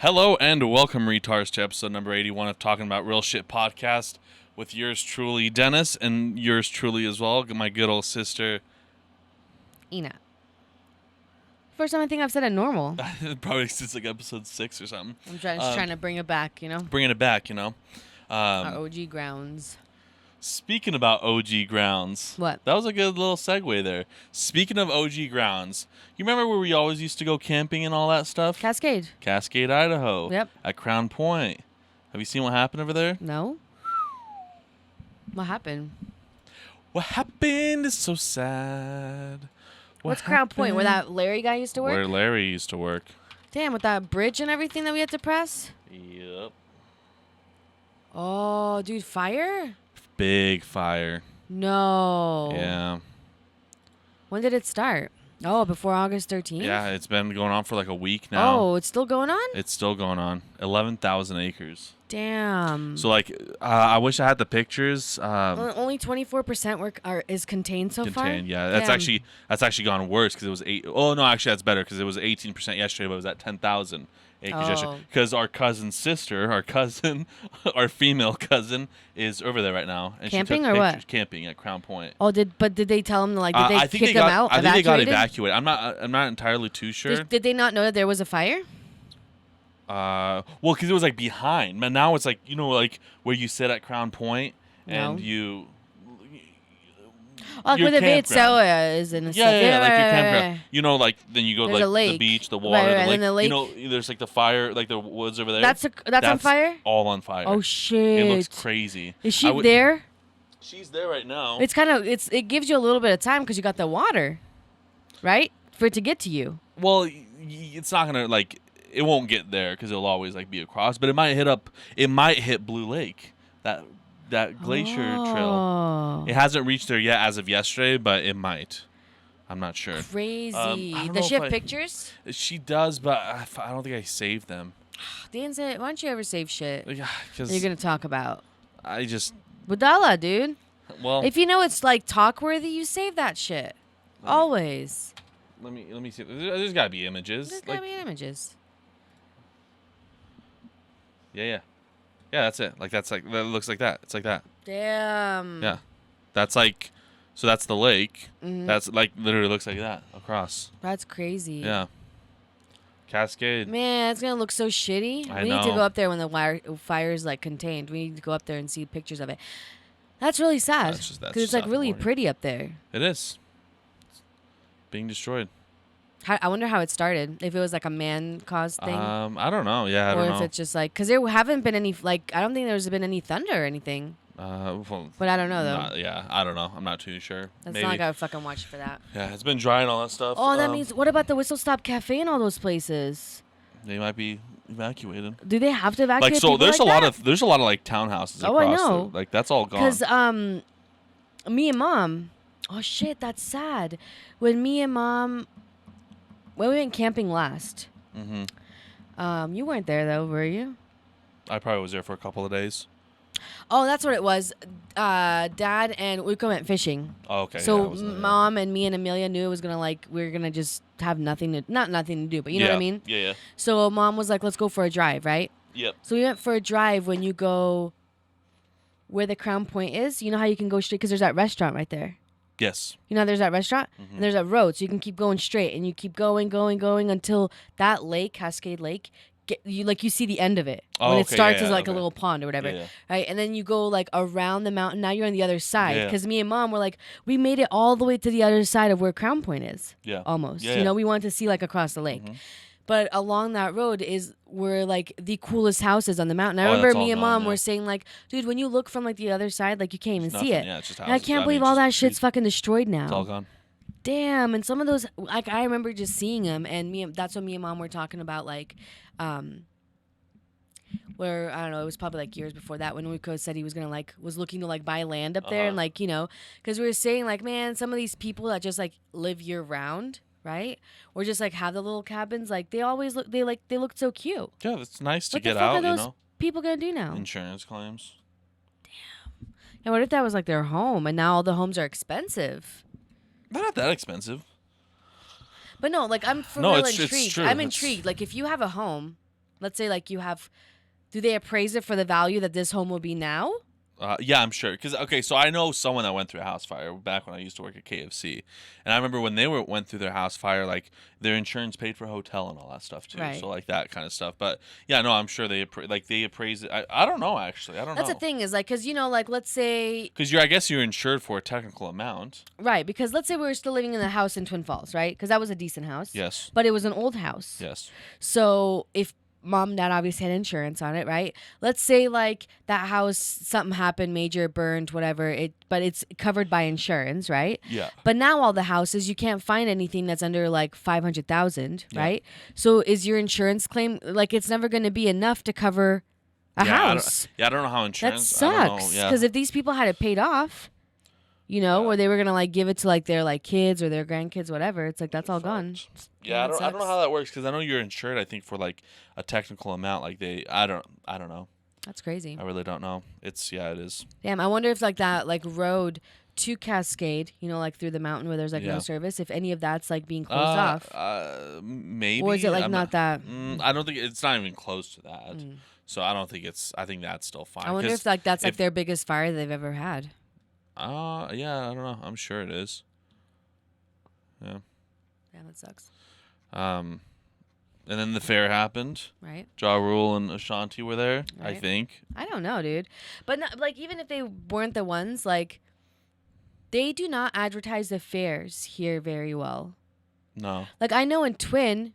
Hello and welcome, retards, to episode number 81 of Talking About Real Shit podcast with yours truly, Dennis, and yours truly as well, my good old sister, Ina. First time I think I've said it normal. Probably since like episode 6 or something. I'm just trying to bring it back, Bringing it back, Our OG grounds. Speaking about OG grounds. What? That was a good little segue there. Speaking of OG grounds, you remember where we always used to go camping and all that stuff? Cascade. Cascade, Idaho. Yep. At Crown Point. Have you seen what happened over there? No. What happened? What happened is so sad. What's Crown Point? Where that Larry guy used to work? Where Larry used to work. Damn, with that bridge and everything that we had to press? Yep. Oh, dude, fire? Big fire. No. Yeah. When did it start? Oh, before August 13th? Yeah, it's been going on for like a week now. Oh, it's still going on? It's still going on. 11,000 acres. Damn. So like, I wish I had the pictures. Only 24% is contained so far? Contained, yeah. That's actually gone worse because it was 8. Oh no, actually that's better because it was 18% yesterday, but it was at 10,000 acres yesterday. Because our cousin's sister, our female cousin, is over there right now. And camping she took or pictures, what? Camping at Crown Point. Oh, did they tell him did they kick them out? I think they got evacuated. I'm not entirely too sure. Did they not know that there was a fire? Well, because it was like behind, but now it's like like where you sit at Crown Point and you. Oh, like where the Vitsoa is in the yeah, like your campground. Like then you go to like the beach, the water, the lake. There's like the fire, like the woods over there. That's on fire. All on fire. Oh shit! It looks crazy. Is she there? She's there right now. It gives you a little bit of time because you got the water, right, for it to get to you. Well, it's not gonna it won't get there because it'll always be across, but it might hit Blue Lake. That glacier trail. It hasn't reached there yet as of yesterday, but it might. I'm not sure. Crazy. Does she have pictures? She does, but I don't think I saved them. Dan said, why don't you ever save shit? Yeah, because you're going to talk about. I just... Budala, dude. Well... If you know it's talk-worthy, you save that shit. Always. Let me see. There's got to be images. There's got to be images. Yeah. Yeah, that's it. That looks like that. It's like that. Damn. Yeah. That's so that's the lake. Mm-hmm. That's literally looks like that across. That's crazy. Yeah. Cascade. Man, it's going to look so shitty. I we know. need to go up there when the fire is contained. We need to go up there and see pictures of it. That's really sad. Because it's really pretty up there. It is. It's being destroyed. I wonder how it started. If it was a man-caused thing. I don't know. Yeah, I don't know. Or if it's just because there haven't been any I don't think there's been any thunder or anything. Well, but I don't know though. Yeah, I don't know. I'm not too sure. That's not like I would fucking watch for that. Yeah, it's been dry and all that stuff. Oh, that means what about the Whistle Stop Cafe and all those places? They might be evacuated. Do they have to evacuate? There's a lot of townhouses. Oh, across I know. That's all gone. Because me and Mom. Oh shit, that's sad. When me and Mom. When we went camping last, you weren't there though, were you? I probably was there for a couple of days. Oh, that's what it was. Dad and we went fishing. Oh, okay. So Mom and me and Amelia knew it was gonna we were gonna just have nothing to do, but you know what I mean? Yeah. So Mom was like, let's go for a drive, right? Yep. So we went for a drive when you go where the Crown Point is. You know how you can go straight because there's that restaurant right there. Yes. You know, there's that restaurant and there's that road, so you can keep going straight and you keep going until that lake, Cascade Lake, you see the end of it when it starts as a little pond or whatever, right? And then you go around the mountain. Now you're on the other side because me and Mom were we made it all the way to the other side of where Crown Point is. Yeah. Almost. We wanted to see across the lake. But along that road were the coolest houses on the mountain. I remember me and Mom were saying dude, when you look from the other side, you can't even see it. Yeah, it's just and I can't believe all that shit's fucking destroyed now. It's all gone. Damn, and some of those I remember just seeing them, and that's what me and Mom were talking about where I don't know, it was probably years before that when Rico said he was gonna was looking to buy land up there and because we were saying man, some of these people that just live year round. Right? Or just have the little cabins. They always look. They look so cute. Yeah, it's nice to get out. What are those people gonna do now? Insurance claims. Damn. And what if that was their home, and now all the homes are expensive? They're not that expensive. But no, I'm for real intrigued. I'm intrigued. If you have a home, Let's say like you have, do they appraise it for the value that this home will be now? Yeah, I'm sure. So I know someone that went through a house fire back when I used to work at KFC, and I remember when they went through their house fire, like their insurance paid for a hotel and all that stuff too. Right. So like that kind of stuff. But yeah, no, I'm sure they appraise it. I don't know actually. I don't know. That's the thing is like, because like let's say because I guess you're insured for a technical amount. Right, because let's say we were still living in the house in Twin Falls, right? Because that was a decent house. Yes. But it was an old house. Yes. So if mom and dad obviously had insurance on it, right? Let's say like that house, something happened, major, burned, whatever. But it's covered by insurance, right? Yeah. But now all the houses, you can't find anything that's under like 500,000, right? So is your insurance claim like it's never going to be enough to cover a house? I don't know how insurance. That sucks because if these people had it paid off, or they were gonna like give it to like their like kids or their grandkids, whatever. It's like that's all gone. Yeah, I don't know how that works because I know you're insured. I think for like a technical amount, like I don't know. That's crazy. I really don't know. It is. Damn, I wonder if like that like road to Cascade, like through the mountain where there's like no service, if any of that's like being closed off. Maybe. Or is it like not that? I don't think it's not even close to that. So I don't think it's. I think that's still fine. I wonder if like that's like their biggest fire they've ever had. Yeah, I don't know. I'm sure it is. Yeah. Yeah, that sucks. And then the fair happened. Right. Ja Rule and Ashanti were there, right. I think. I don't know, dude. But not, like even if they weren't the ones, like they do not advertise the fairs here very well. No. Like I know in Twin,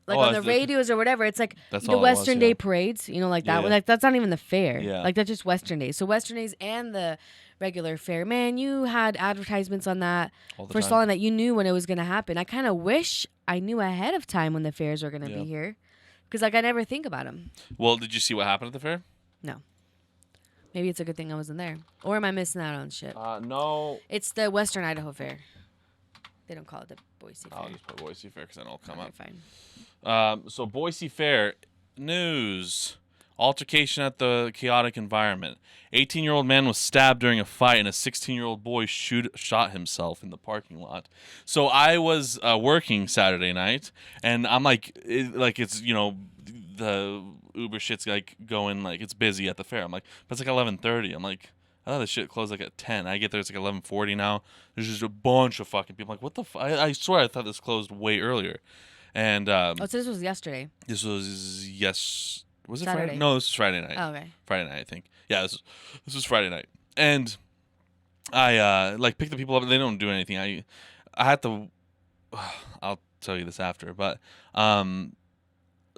like on the radios or whatever, it's like the Western Day parades, like that. Like that's not even the fair. Yeah. Like that's just Western Days. So Western Days and the regular fair, man, you had advertisements on that for so long that you knew when it was going to happen. I kind of wish I knew ahead of time when the fairs were going to be here, because like I never think about them. Well, did you see what happened at the fair? No. Maybe it's a good thing I wasn't there, or am I missing out on shit? No. It's the Western Idaho Fair. They don't call it the Boise Fair. I'll just put Boise Fair because then it'll come up. Fine. So Boise Fair news. Altercation at the chaotic environment. 18-year-old man was stabbed during a fight, and a 16-year-old boy shot himself in the parking lot. So I was working Saturday night, and I'm like, it's the Uber shit's like going like it's busy at the fair. I'm like, but it's like 11:30. I'm like, I thought this shit closed like at 10. I get there, it's like 11:40 now. There's just a bunch of fucking people. I'm like, what the? I swear I thought this closed way earlier. And so this was yesterday. This was Was it Saturday. Friday? No, this was Friday night. Oh, okay. Friday night, I think. Yeah, this was Friday night. And I picked the people up. They don't do anything. I had to. I'll tell you this after, but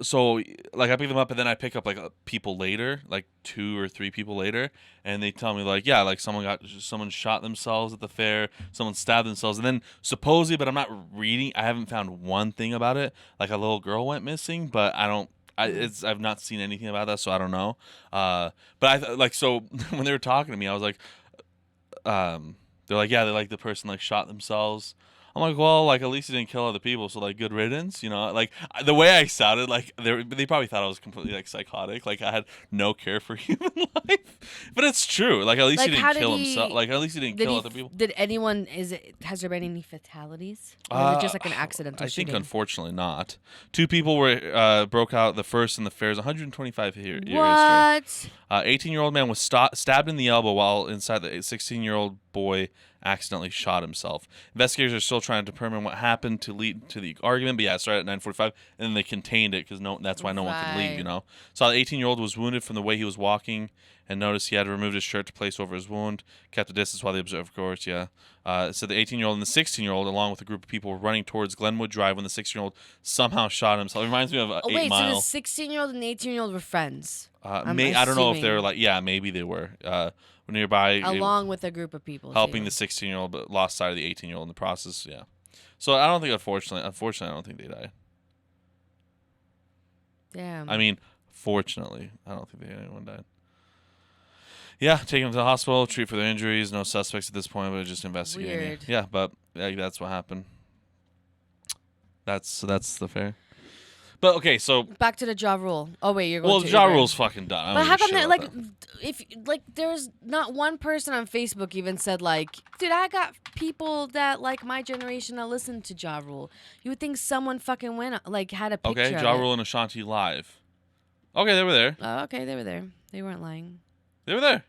so like I pick them up and then I pick up like people later, like 2 or 3 people later, and they tell me like, yeah, like someone shot themselves at the fair, someone stabbed themselves, and then supposedly, but I'm not reading. I haven't found one thing about it. Like a little girl went missing, but I've not seen anything about that, so I don't know. But so when they were talking to me, I was like, they're like, yeah, they like the person like shot themselves. I'm like, well, like at least he didn't kill other people, so like good riddance, Like the way I sounded, like they probably thought I was completely like psychotic, like I had no care for human life. But it's true. Like at least he didn't kill himself. Like at least he didn't kill other people. Did anyone? Has there been any fatalities? Or is it just like an accidental shooting? I think unfortunately not. 2 people were broke out the first in the fair's 125 year history. What? 18-year-old man was stabbed in the elbow while inside. The 16-year-old boy accidentally shot himself. Investigators are still trying to determine what happened to lead to the argument. But yeah, it started at 9:45, and then they contained it because that's why no one could leave. So the 18-year-old was wounded from the way he was walking, and noticed he had removed his shirt to place over his wound, kept a distance while they observed. Of course, yeah. So the 18-year-old and the 16-year-old, along with a group of people, were running towards Glenwood Drive when the 16-year-old somehow shot himself. It reminds me of 8 Mile. So the 16-year-old and the 18-year-old were friends. I don't know if they were like, yeah, maybe they were. Nearby, along with a group of people helping the 16-year-old, but lost sight of the 18-year-old in the process. Yeah, so I don't think, unfortunately, I don't think they died. Damn. I mean, fortunately, I don't think anyone died. Yeah, take them to the hospital, treat for their injuries. No suspects at this point, but just investigating. Weird. Yeah, but that's what happened. That's the fair. But okay, so back to the Ja Rule. Oh wait, you're going. Well, Ja Rule's fucking done. But how come that? Like, if like there's not one person on Facebook even said like, dude, I got people that like my generation that listen to Ja Rule. You would think someone fucking went like had a picture. Okay, Ja Rule and Ashanti live. Okay, they were there. Oh, okay, they were there. They weren't lying. They were there.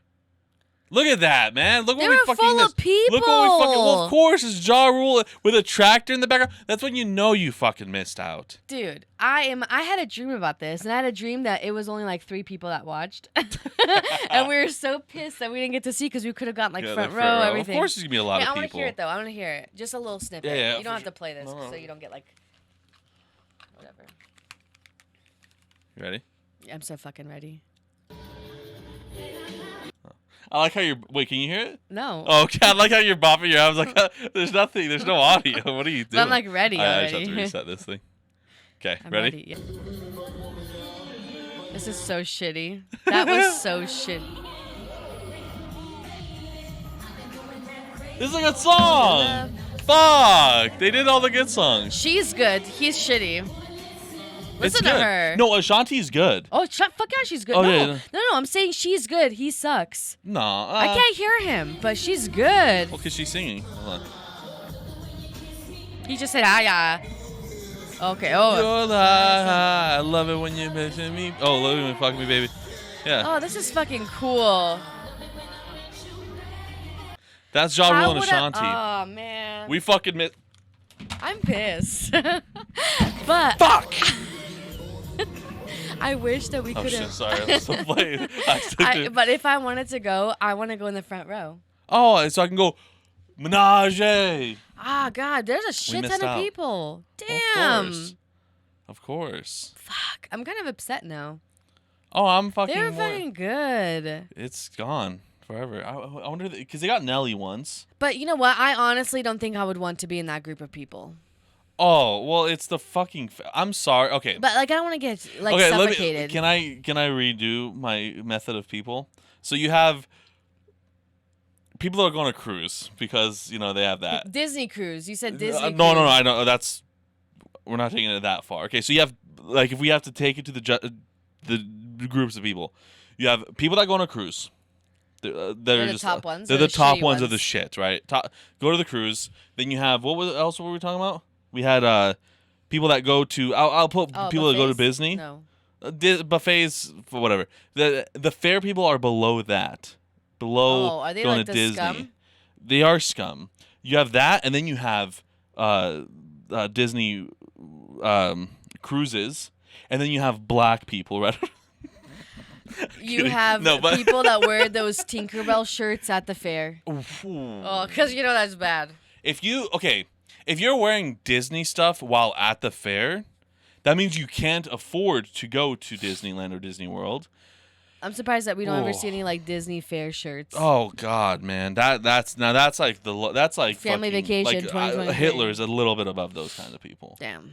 Look at that, man. Look what they we were fucking full missed. of people. Look what we fucking. Well, of course, it's Ja Rule with a tractor in the background. That's when you know you fucking missed out. Dude, I had a dream about this, and I had a dream that it was only like 3 people that watched, and we were so pissed that we didn't get to see because we could have gotten like front row, everything. Of course, there's gonna be a lot of people. I want to hear it though. I want to hear it. Just a little snippet. Yeah, you don't have to play this, so you don't get like whatever. You ready? I'm so fucking ready. I like how you're. Wait, can you hear it? No. Oh, okay. I like how you're bopping your arms. Like, there's nothing. There's no audio. What are you doing? I'm like ready already. I just have to reset this thing. Okay, I'm ready? Yeah. This is so shitty. That was so shitty. This is a good song. Fuck. They did all the good songs. She's good. He's shitty. Listen to her. No, Ashanti's good. Oh, fuck yeah, she's good. Oh, no, yeah. no, I'm saying she's good. He sucks. No. I can't hear him, but she's good. Well, because she's singing. Hold on. He just said, ah, yeah. Okay, oh. You're the high. I love it when you're missing me. Oh, love it when you're fucking me, baby. Yeah. Oh, this is fucking cool. That's Ja Rule and Ashanti. Oh, man. We fucking missed. I'm pissed. But. Fuck! I wish that we could have. Oh, shit, sorry. I'm still playing. But if I wanted to go, I want to go in the front row. Oh, so I can go, Menage. Ah, God, there's a shit ton of people. Damn. Of course. Fuck. I'm kind of upset now. Oh, I'm fucking. They were fucking good. It's gone forever. I wonder, because they got Nelly once. But you know what? I honestly don't think I would want to be in that group of people. Oh, well, it's the fucking. I'm sorry. Okay. But like, I don't want to get like okay, suffocated. Can I redo my method of people? So you have people that are going to cruise because they have that Disney cruise. You said Disney. No, I know that's. We're not taking it that far. Okay, so you have like if we have to take it to the groups of people, you have people that go on a cruise. They're the just top ones. They're the top ones of the shit, right? Go to the cruise. Then you have what else were we talking about? We had people that go to. I'll put people that go to Disney. No. Buffets, whatever. The fair people are below that. Below are they going like to the Disney. scum? They are scum. You have that, and then you have Disney cruises, and then you have black people, right? You have people that wear those Tinkerbell shirts at the fair. Oh, because that's bad. If you're wearing Disney stuff while at the fair, that means you can't afford to go to Disneyland or Disney World. I'm surprised that we don't ever see any like Disney fair shirts. Oh God, man, that's like family vacation. Like, 2023. Hitler is a little bit above those kinds of people. Damn.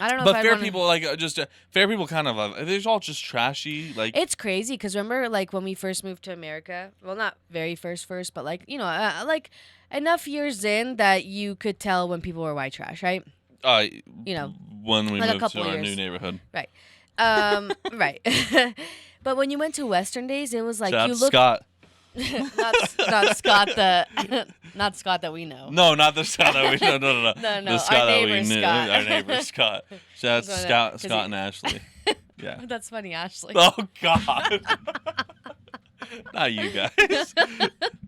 I don't know. But if fair people fair people kind of they're all just trashy. Like it's crazy because remember like when we first moved to America. Well, not very first, but like like enough years in that you could tell when people were white trash, right? When we like moved to our new neighborhood, right? Right. But when you went to Western Days, it was like shout you out looked. Scott. not Scott not Scott that we know. No, not the Scott that we know. No. No. The Scott Our neighbor that we knew. Scott. Our neighbor Scott. Shout out Scott and Ashley. Yeah. That's funny, Ashley. Oh God. Not you guys.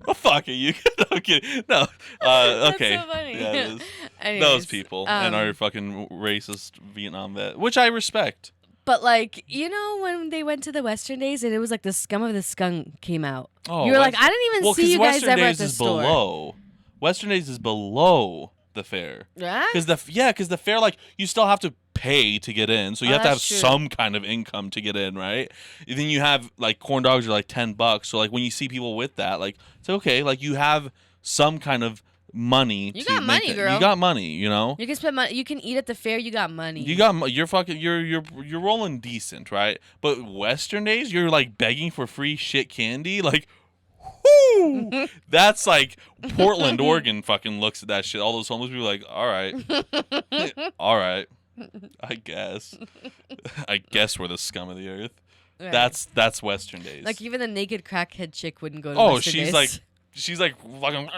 Well, fuck it, you. No, I'm kidding. No. Okay. That's so funny. Yeah, it is. Anyways, those people and our fucking racist Vietnam vet, which I respect. But like, when they went to the Western Days and it was like the scum of the skunk came out. Oh, you were like, I didn't even see you guys Western ever Days at the store. Western Days is below the fair. Yeah. Because the fair, like, you still have to pay to get in, so you have to have true. some kind of income to get in, right? And then you have like corn dogs are like $10, so like when you see people with that, like it's okay, like you have some kind of money. You got money, girl. You got money, You can spend money. You can eat at the fair. You got money. You're rolling decent, right? But Western Days, you're like begging for free shit candy, like. Whoo! That's like Portland, Oregon. Fucking looks at that shit. All those homeless people are like, all right, I guess we're the scum of the earth. Right. That's Western Days. Like even the naked crackhead chick wouldn't go to Western Days. She's like fucking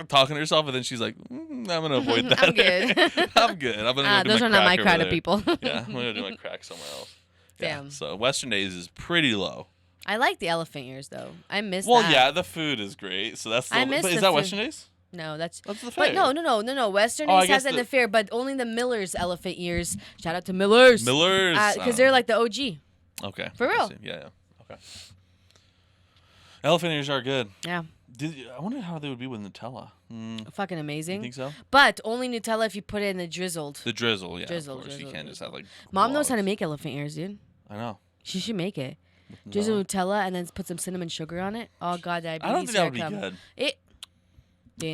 talking to herself, and then she's like, I'm gonna avoid that. I'm good. I'm good. I'm gonna. Those are not my kind of people. Yeah, I'm gonna do my crack somewhere else. Damn. Yeah, so Western Days is pretty low. I like the elephant ears though. I miss that. Well, yeah, the food is great. So that's. I miss but the is that food. Western Days? No, that's the fair. But no. Western Days has it in the fair, but only the Miller's elephant ears. Shout out to Miller's. Because they're like the OG. Okay. For real. Yeah. Okay. Elephant ears are good. Yeah. I wonder how they would be with Nutella. Fucking amazing. You think so? But only Nutella if you put it in the drizzled. The drizzle, yeah. Drizzle, of course. You can't just have like. Mom knows how to make elephant ears, dude. I know. She should make it. Drizzle Nutella and then put some cinnamon sugar on it. Oh God, diabetes. I don't think that would be good.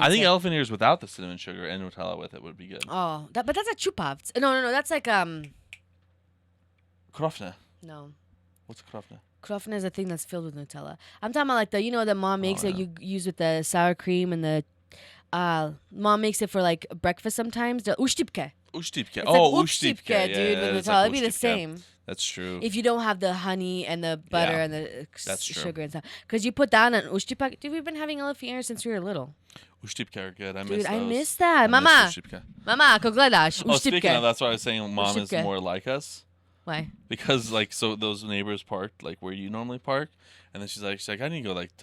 I think elephant ears without the cinnamon sugar and Nutella with it would be good. Oh, but that's a chupavc. No. That's like Krofne. No. What's krofne? Krofne is a thing that's filled with Nutella. I'm talking about like the mom makes that you use with the sour cream and the mom makes it for like breakfast sometimes. The uštipke. Uštipke. It's like uštipke, dude, with Nutella. Like It'd be the same. That's true. If you don't have the honey and the butter and the sugar and stuff. Because you put that on uštipke. Dude, we've been having elephant ears since we were little. Uštipke are good. I miss that. Mama, ko gledaš, uštipke. Speaking of, that's why I was saying mom is more like us. Why? Because so those neighbors parked like where you normally park, and then she's like I need to go like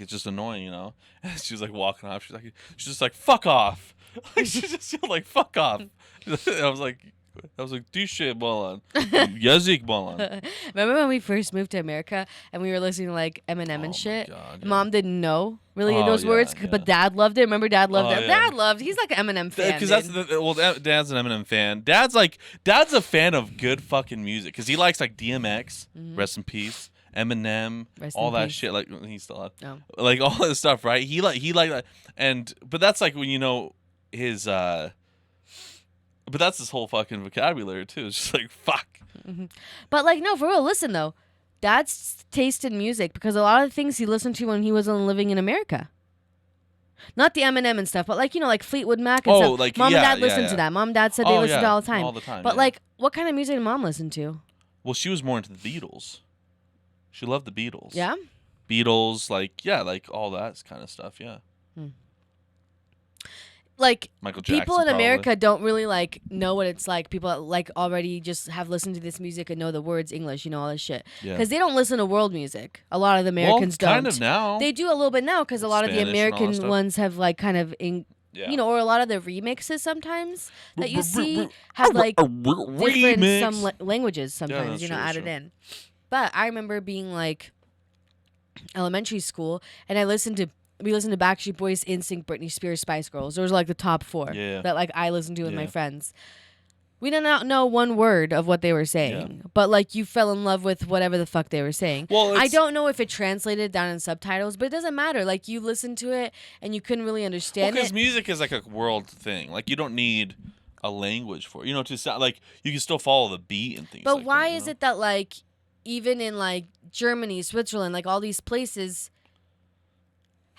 it's just annoying, you know. And she was like walking off. She's just like fuck off. Like she just yelled like fuck off. I was like, Tishe bolan, Yazik bolan. Remember when we first moved to America and we were listening to like Eminem and shit? God, yeah. Mom didn't know really those words, but Dad loved it. Remember, Dad loved it. Yeah. Dad loved. He's like an Eminem fan. Because Dad's an Eminem fan. Dad's a fan of good fucking music because he likes like DMX, rest in peace. Eminem, all that shit. Like he's still alive. Like all this stuff, right? He like that, but that's like when you know his. But that's his whole fucking vocabulary too. It's just like fuck. But like no, for real. Listen though, Dad's taste in music because a lot of the things he listened to when he wasn't living in America. Not the Eminem and stuff, but like like Fleetwood Mac and stuff. Like Mom and Dad listened to that. Mom and Dad said they listened to it all the time. All the time. But like, what kind of music did Mom listen to? Well, she was more into the Beatles. She loved the Beatles. Yeah. Beatles, like all that kind of stuff. Yeah. Like Michael Jackson, people in America don't really like know what it's like. People like already just have listened to this music and know the words English, all this shit. Because they don't listen to world music. A lot of the Americans don't. Kind of now. They do a little bit now because a lot of the American ones have like kind of or a lot of the remixes sometimes that you see have like different languages sometimes added in. But I remember being like elementary school and we listened to Backstreet Boys, NSYNC, Britney Spears, Spice Girls. Those were like the top 4 that like I listened to with my friends. We did not know one word of what they were saying, but like you fell in love with whatever the fuck they were saying. Well, I don't know if it translated down in subtitles, but it doesn't matter. Like you listened to it and you couldn't really understand it. Because music is like a world thing. Like you don't need a language for it. To sound like you can still follow the beat and things. But like why is it that like even in like Germany, Switzerland, like all these places?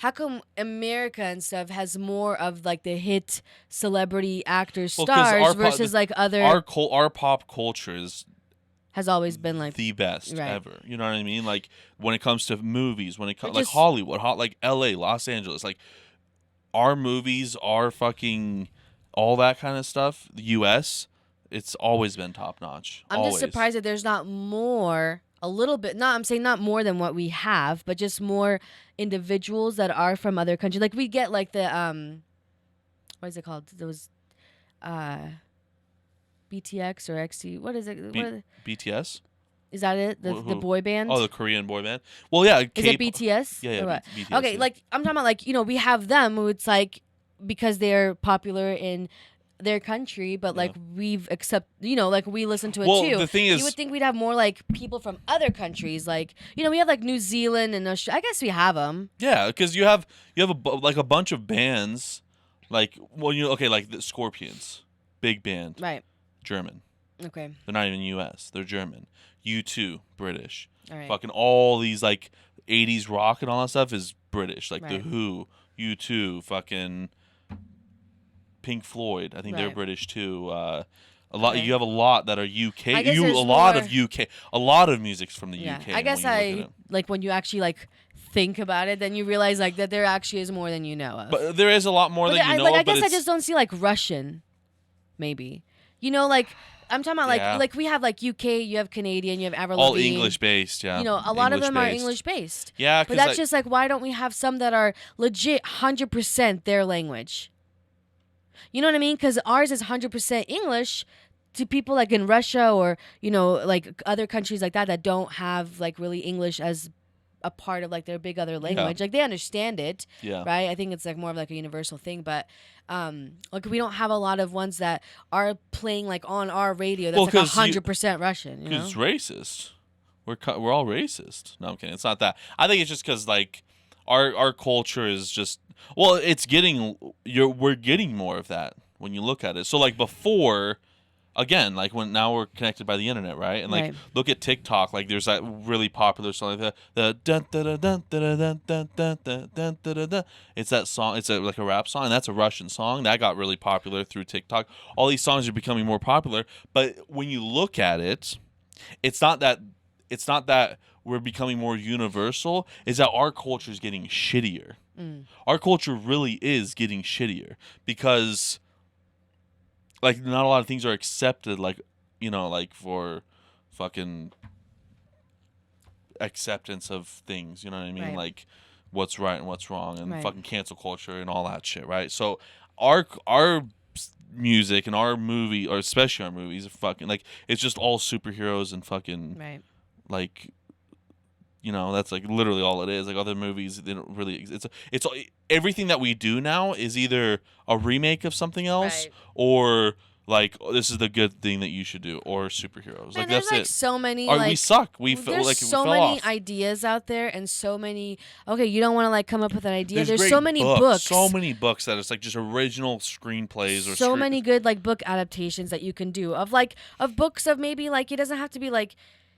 How come America and stuff has more of like the hit celebrity actors, stars versus like other? Our pop culture has always been like the best ever. You know what I mean? Like when it comes to movies, when it comes like Hollywood, like L.A., Los Angeles, like our movies, our fucking all that kind of stuff. The U.S. It's always been top notch. I'm just surprised that there's not more. A little bit. I'm saying not more than what we have, but just more individuals that are from other countries. Like we get like the what is it called? Those BTX or XT. What is it? BTS? Is that it? The boy band? Oh, the Korean boy band. Well, yeah. Is it BTS? Yeah. BTS, okay, like I'm talking about like we have them who it's like because they're popular in their country, but like we've like we listen to it too. The thing is, you would think we'd have more like people from other countries, like we have like New Zealand and Australia. I guess we have them. Yeah, because you have a bunch of bands, like like the Scorpions, big band, right? German. Okay. They're not even U.S. They're German. U2, British. All right. Fucking all these like 80s rock and all that stuff is British, like the Who, U2, fucking Pink Floyd, I think they're British too. A lot. You have a lot that are UK. A lot of music's from the UK. I guess when you actually like think about it, then you realize like that there actually is more than you know of. But there is a lot more than you know of. I guess I just don't see like Russian, maybe. Like I'm talking about like we have like UK, you have Canadian, you have Avril all Lavigne. English based. Yeah, You know, a lot of them are English-based. English based. Yeah, but that's just like, why don't we have some that are legit 100% their language? You know what I mean? Because ours is 100% English. To people like in Russia or, you know, like other countries like that don't have like really English as a part of like their big other language. Like they understand it, right? I think it's like more of like a universal thing, but like we don't have a lot of ones that are playing like on our radio that's like 100% Russian. You know, it's racist. We're all racist. No, I'm kidding. It's not that. I think it's just because like our culture is just we're getting more of that when you look at it. So like before. Again, like now we're connected by the internet, right? And like look at TikTok, like there's that really popular song like it's that song, it's like a rap song, and that's a Russian song that got really popular through TikTok. All these songs are becoming more popular, but when you look at it, it's not that we're becoming more universal, is that our culture is getting shittier. Our culture really is getting shittier because like not a lot of things are accepted, like, you know, like for fucking acceptance of things, you know what I mean? Like what's right and what's wrong and fucking cancel culture and all that shit, right? So our music and our movie, or especially our movies, are fucking like it's just all superheroes and fucking like, you know, that's like literally all it is. Like other movies, they don't really. It's everything that we do now is either a remake of something else or like this is the good thing that you should do, or superheroes. Man, like there's that's like it. so many. Or like, we suck. There's so many ideas out there, and so many. Okay, you don't want to like come up with an idea. There's so many books. So many books that it's like just original screenplays or so many good like book adaptations that you can do of books of maybe like it doesn't have to be like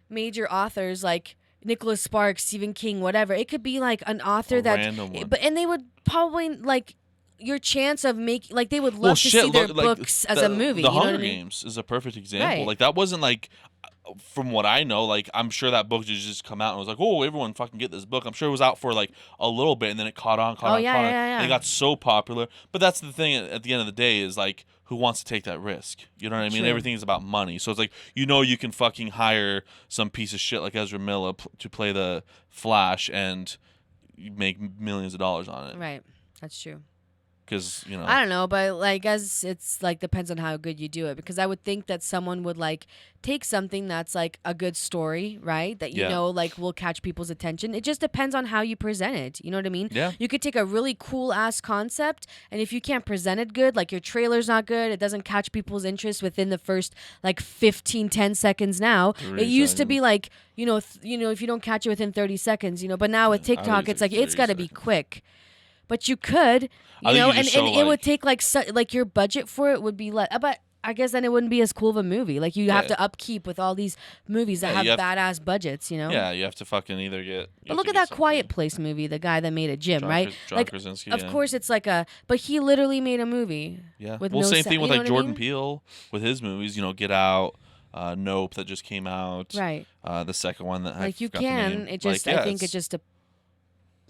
major authors like Nicholas Sparks, Stephen King, whatever. It could be like an author and they would probably like your chance of making like they would love to see their books as a movie. The Hunger Games is a perfect example. Like that wasn't like, from what I know, like I'm sure that book just come out and was like, oh, everyone fucking get this book. I'm sure it was out for like a little bit and then it caught on. And it got so popular. But that's the thing at the end of the day is like, who wants to take that risk? You know what I mean? Everything is about money. So it's like, you know, you can fucking hire some piece of shit like Ezra Miller to play the Flash and make millions of dollars on it. Right. That's true. Because, you know, I don't know, but like, I guess it's like depends on how good you do it. Because I would think that someone would like take something that's like a good story, right? That you know like will catch people's attention. It just depends on how you present it. You know what I mean? Yeah. You could take a really cool ass concept, and if you can't present it good, like your trailer's not good, it doesn't catch people's interest within the first like 10 seconds. Now it used to be like you know if you don't catch it within 30 seconds, you know. But now with TikTok, it's like it's got to be quick. But you could, you know, and it would take like your budget for it would be less. But I guess then it wouldn't be as cool of a movie. Like you have to upkeep with all these movies that have badass budgets, you know. Yeah, you have to fucking either get. But look at that Quiet Place movie, the guy that made a gym, right? John Krasinski. Of course, it's like but he literally made a movie. Yeah. With same thing with like Jordan I mean? Peele with his movies. You know, Get Out, Nope that just came out. Right. The second one that like you can. It just I think it just.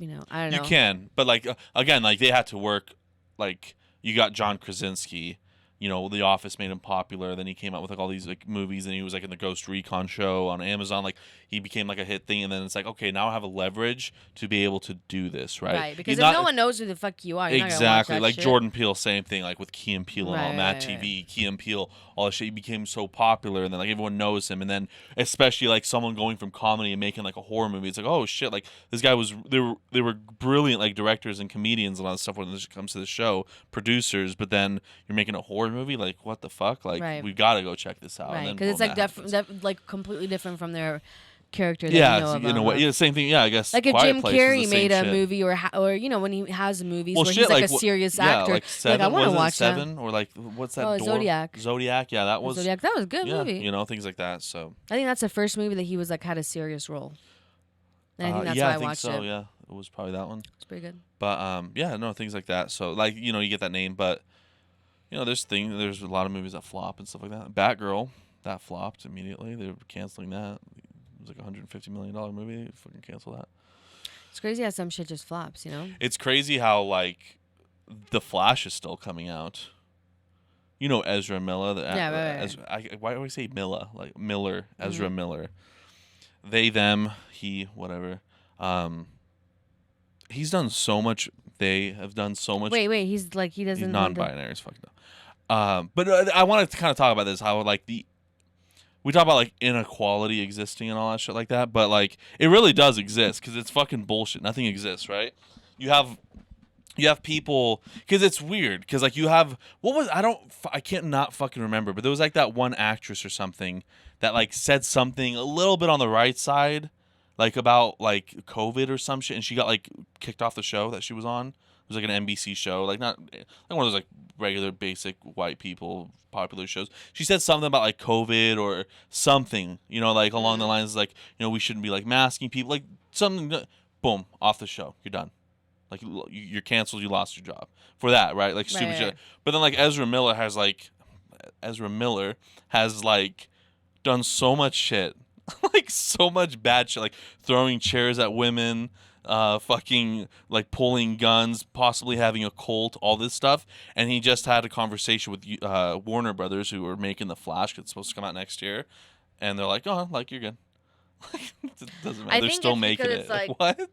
You know, I don't know. You can, but like again, like they had to work. Like you got John Krasinski, you know, The Office made him popular. Then he came out with like all these like movies, and he was like in the Ghost Recon show on Amazon. Like he became like a hit thing, and then it's like, okay, now I have a leverage to be able to do this, right? Right, because if no one knows who the fuck you are, you're exactly. not gonna watch that like shit. Jordan Peele, same thing. Like with Key and Peele and on Matt TV, Key and Peele, all that shit. He became so popular, and then like everyone knows him, and then especially like someone going from comedy and making like a horror movie, it's like, oh shit, like this guy was. They were brilliant like directors and comedians and all that stuff when it comes to the show, producers. But then you're making a horror movie, like what the fuck? Like we've got to go check this out. Right, because it's like like completely different from their character that you know about. In a way, yeah, same thing. Yeah, I guess. Like if Jim Carrey made a movie, or you know when he has movies where he's like a serious actor, like Seven, I want to watch Seven, or like what's that? Oh, Zodiac. Zodiac, yeah, that was a good movie. You know, things like that. So I think that's the first movie that he was like had a serious role. And I think that's why I watched it. Yeah, it was probably that one. It's pretty good. But yeah, no, things like that. So like you know, you get that name, but you know, there's a lot of movies that flop and stuff like that. Batgirl, that flopped immediately. They were canceling that. It was like $150 million movie. They fucking cancel that. It's crazy how some shit just flops, you know? It's crazy how like The Flash is still coming out. You know Ezra Miller. Right. Why do I say Miller? Like Miller, Ezra Miller. They, them, he, whatever. He's done so much. They have done so much. Wait. He's like he doesn't. He's non-binary as fuck though. But I wanted to kind of talk about this. How like we talk about like inequality existing and all that shit like that, but like it really does exist because it's fucking bullshit. Nothing exists, right? You have people, because it's weird, because like you have, I can't not fucking remember, but there was like that one actress or something that like said something a little bit on the right side, like about like COVID or some shit, and she got like kicked off the show that she was on. It was like an NBC show, like not like one of those like regular basic white people popular shows. She said something about like COVID or something, you know, like along the lines like, you know, we shouldn't be like masking people, like something. Boom, off the show, you're done. Like you're canceled, you lost your job for that, right? Like stupid shit. But then like Ezra Miller has done so much shit, like so much bad shit, like throwing chairs at women, fucking like pulling guns, possibly having a cult, all this stuff. And he just had a conversation with Warner Brothers, who are making The Flash. 'Cause it's supposed to come out next year, and they're like, oh, like you're good. It doesn't matter. They're still making it. Like, what?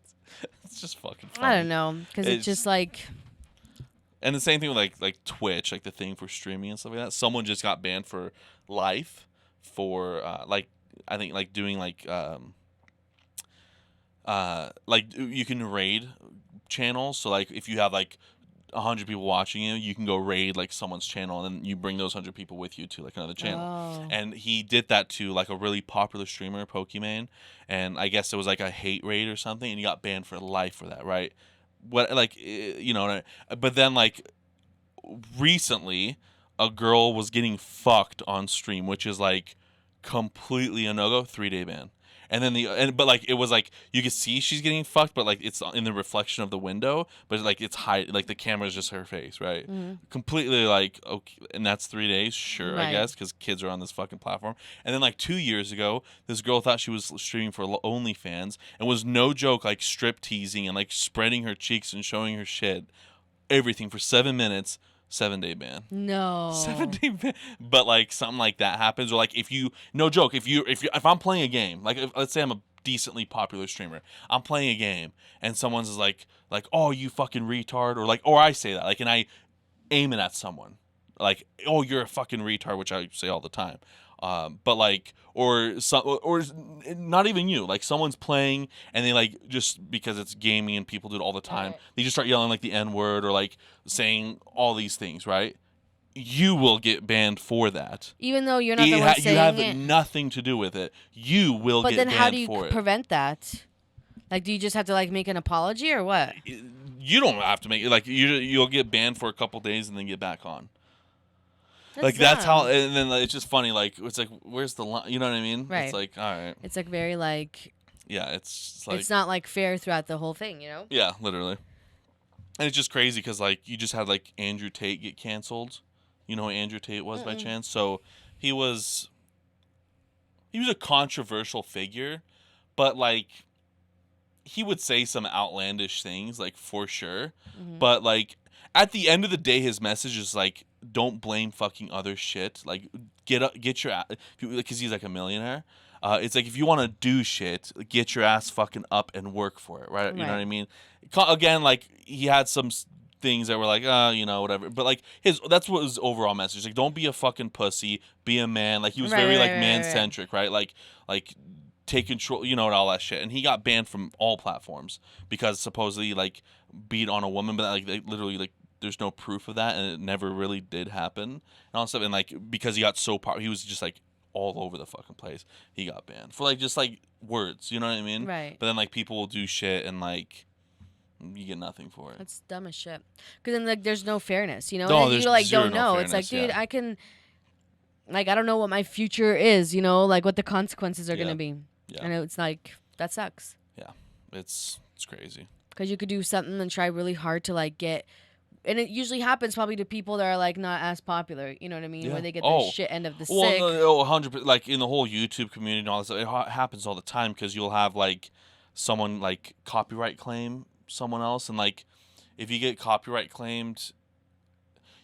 It's just fucking funny. I don't know, because it's just like. And the same thing with like Twitch, like the thing for streaming and stuff like that. Someone just got banned for life for like I think like doing like you can raid channels. So like if you have like 100 people watching you can go raid like someone's channel, and then you bring those 100 people with you to like another channel. Oh. And he did that to like a really popular streamer, Pokimane, and I guess it was like a hate raid or something, and he got banned for life for that, right? What, like, you know, but then like recently a girl was getting fucked on stream, which is like completely a no-go, 3-day ban. And then but like it was like you could see she's getting fucked, but like it's in the reflection of the window, but like it's like the camera's just her face, right? Completely like, okay, and that's 3 days, sure, right. I guess, because kids are on this fucking platform. And then like 2 years ago, this girl thought she was streaming for OnlyFans and was, no joke, like strip teasing and like spreading her cheeks and showing her shit, everything for 7 minutes. 7-day ban. No. 7-day ban. But like something like that happens, or like if you, no joke, if I'm playing a game, like let's say I'm a decently popular streamer, I'm playing a game and someone's is like, oh, you fucking retard, or I say that, like, and I aim it at someone, like, oh, you're a fucking retard, which I say all the time. But like, or not even you, like someone's playing and they like, just because it's gaming and people do it all the time, they just start yelling like the N-word or like saying all these things, right? You will get banned for that, even though you're not the one saying it. You have nothing to do with it. You will get banned for it. But then how do you prevent that? Like, do you just have to like make an apology or what? You don't have to make it. Like, you'll get banned for a couple days and then get back on. That's how, and then it's just funny. Like, it's like, where's the line? You know what I mean? Right. It's like, all right. It's like very like. Yeah, it's like. It's not like fair throughout the whole thing, you know? Yeah, literally. And it's just crazy because like you just had like Andrew Tate get canceled. You know who Andrew Tate was by chance? So he was a controversial figure, but like he would say some outlandish things, like, for sure. But like at the end of the day, his message is like, don't blame fucking other shit. Like, get your ass, because he's like a millionaire. It's like, if you want to do shit, get your ass fucking up and work for it, right? You know what I mean? Again, like, he had some things that were like, you know, whatever. But like that's what his overall message. Like, don't be a fucking pussy. Be a man. Like, he was very man centric, right? Like take control, you know, and all that shit. And he got banned from all platforms because supposedly like beat on a woman, but like they literally like. There's no proof of that, and it never really did happen, and all that stuff. And like, because he got so he was just like all over the fucking place. He got banned for like just like words, you know what I mean? Right. But then like people will do shit, and like you get nothing for it. That's dumb as shit. Because then like there's no fairness, you know? No, and you like don't know. It's like, dude, I can, like, I don't know what my future is, you know, like what the consequences are gonna be. Yeah. And it's like that sucks. Yeah, it's crazy. Because you could do something and try really hard to like get. And it usually happens probably to people that are like not as popular, you know what I mean? Yeah. Where they get the shit end of the stick. Well, 100%. Like in the whole YouTube community and all this, it happens all the time because you'll have like someone like copyright claim someone else, and like if you get copyright claimed,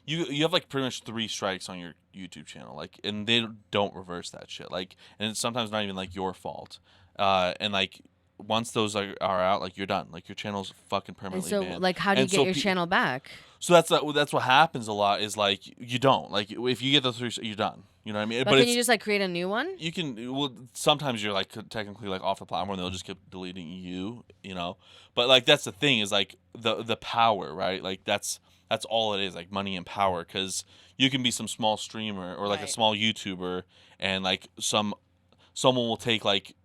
you have like pretty much 3 strikes on your YouTube channel, like, and they don't reverse that shit, like, and it's sometimes not even like your fault, and like once those are out, like you're done, like your channel's fucking permanently and so, banned. like, how do you get your channel back? So that's what happens a lot is like you don't like if you get those 3, you're done. You know what I mean? But can you just like create a new one? You can. Well, sometimes you're like technically like off the platform. They'll just keep deleting you. You know, but like that's the thing is like the power, right? Like that's all it is, like money and power. Because you can be some small streamer or like a small YouTuber, and like someone will take like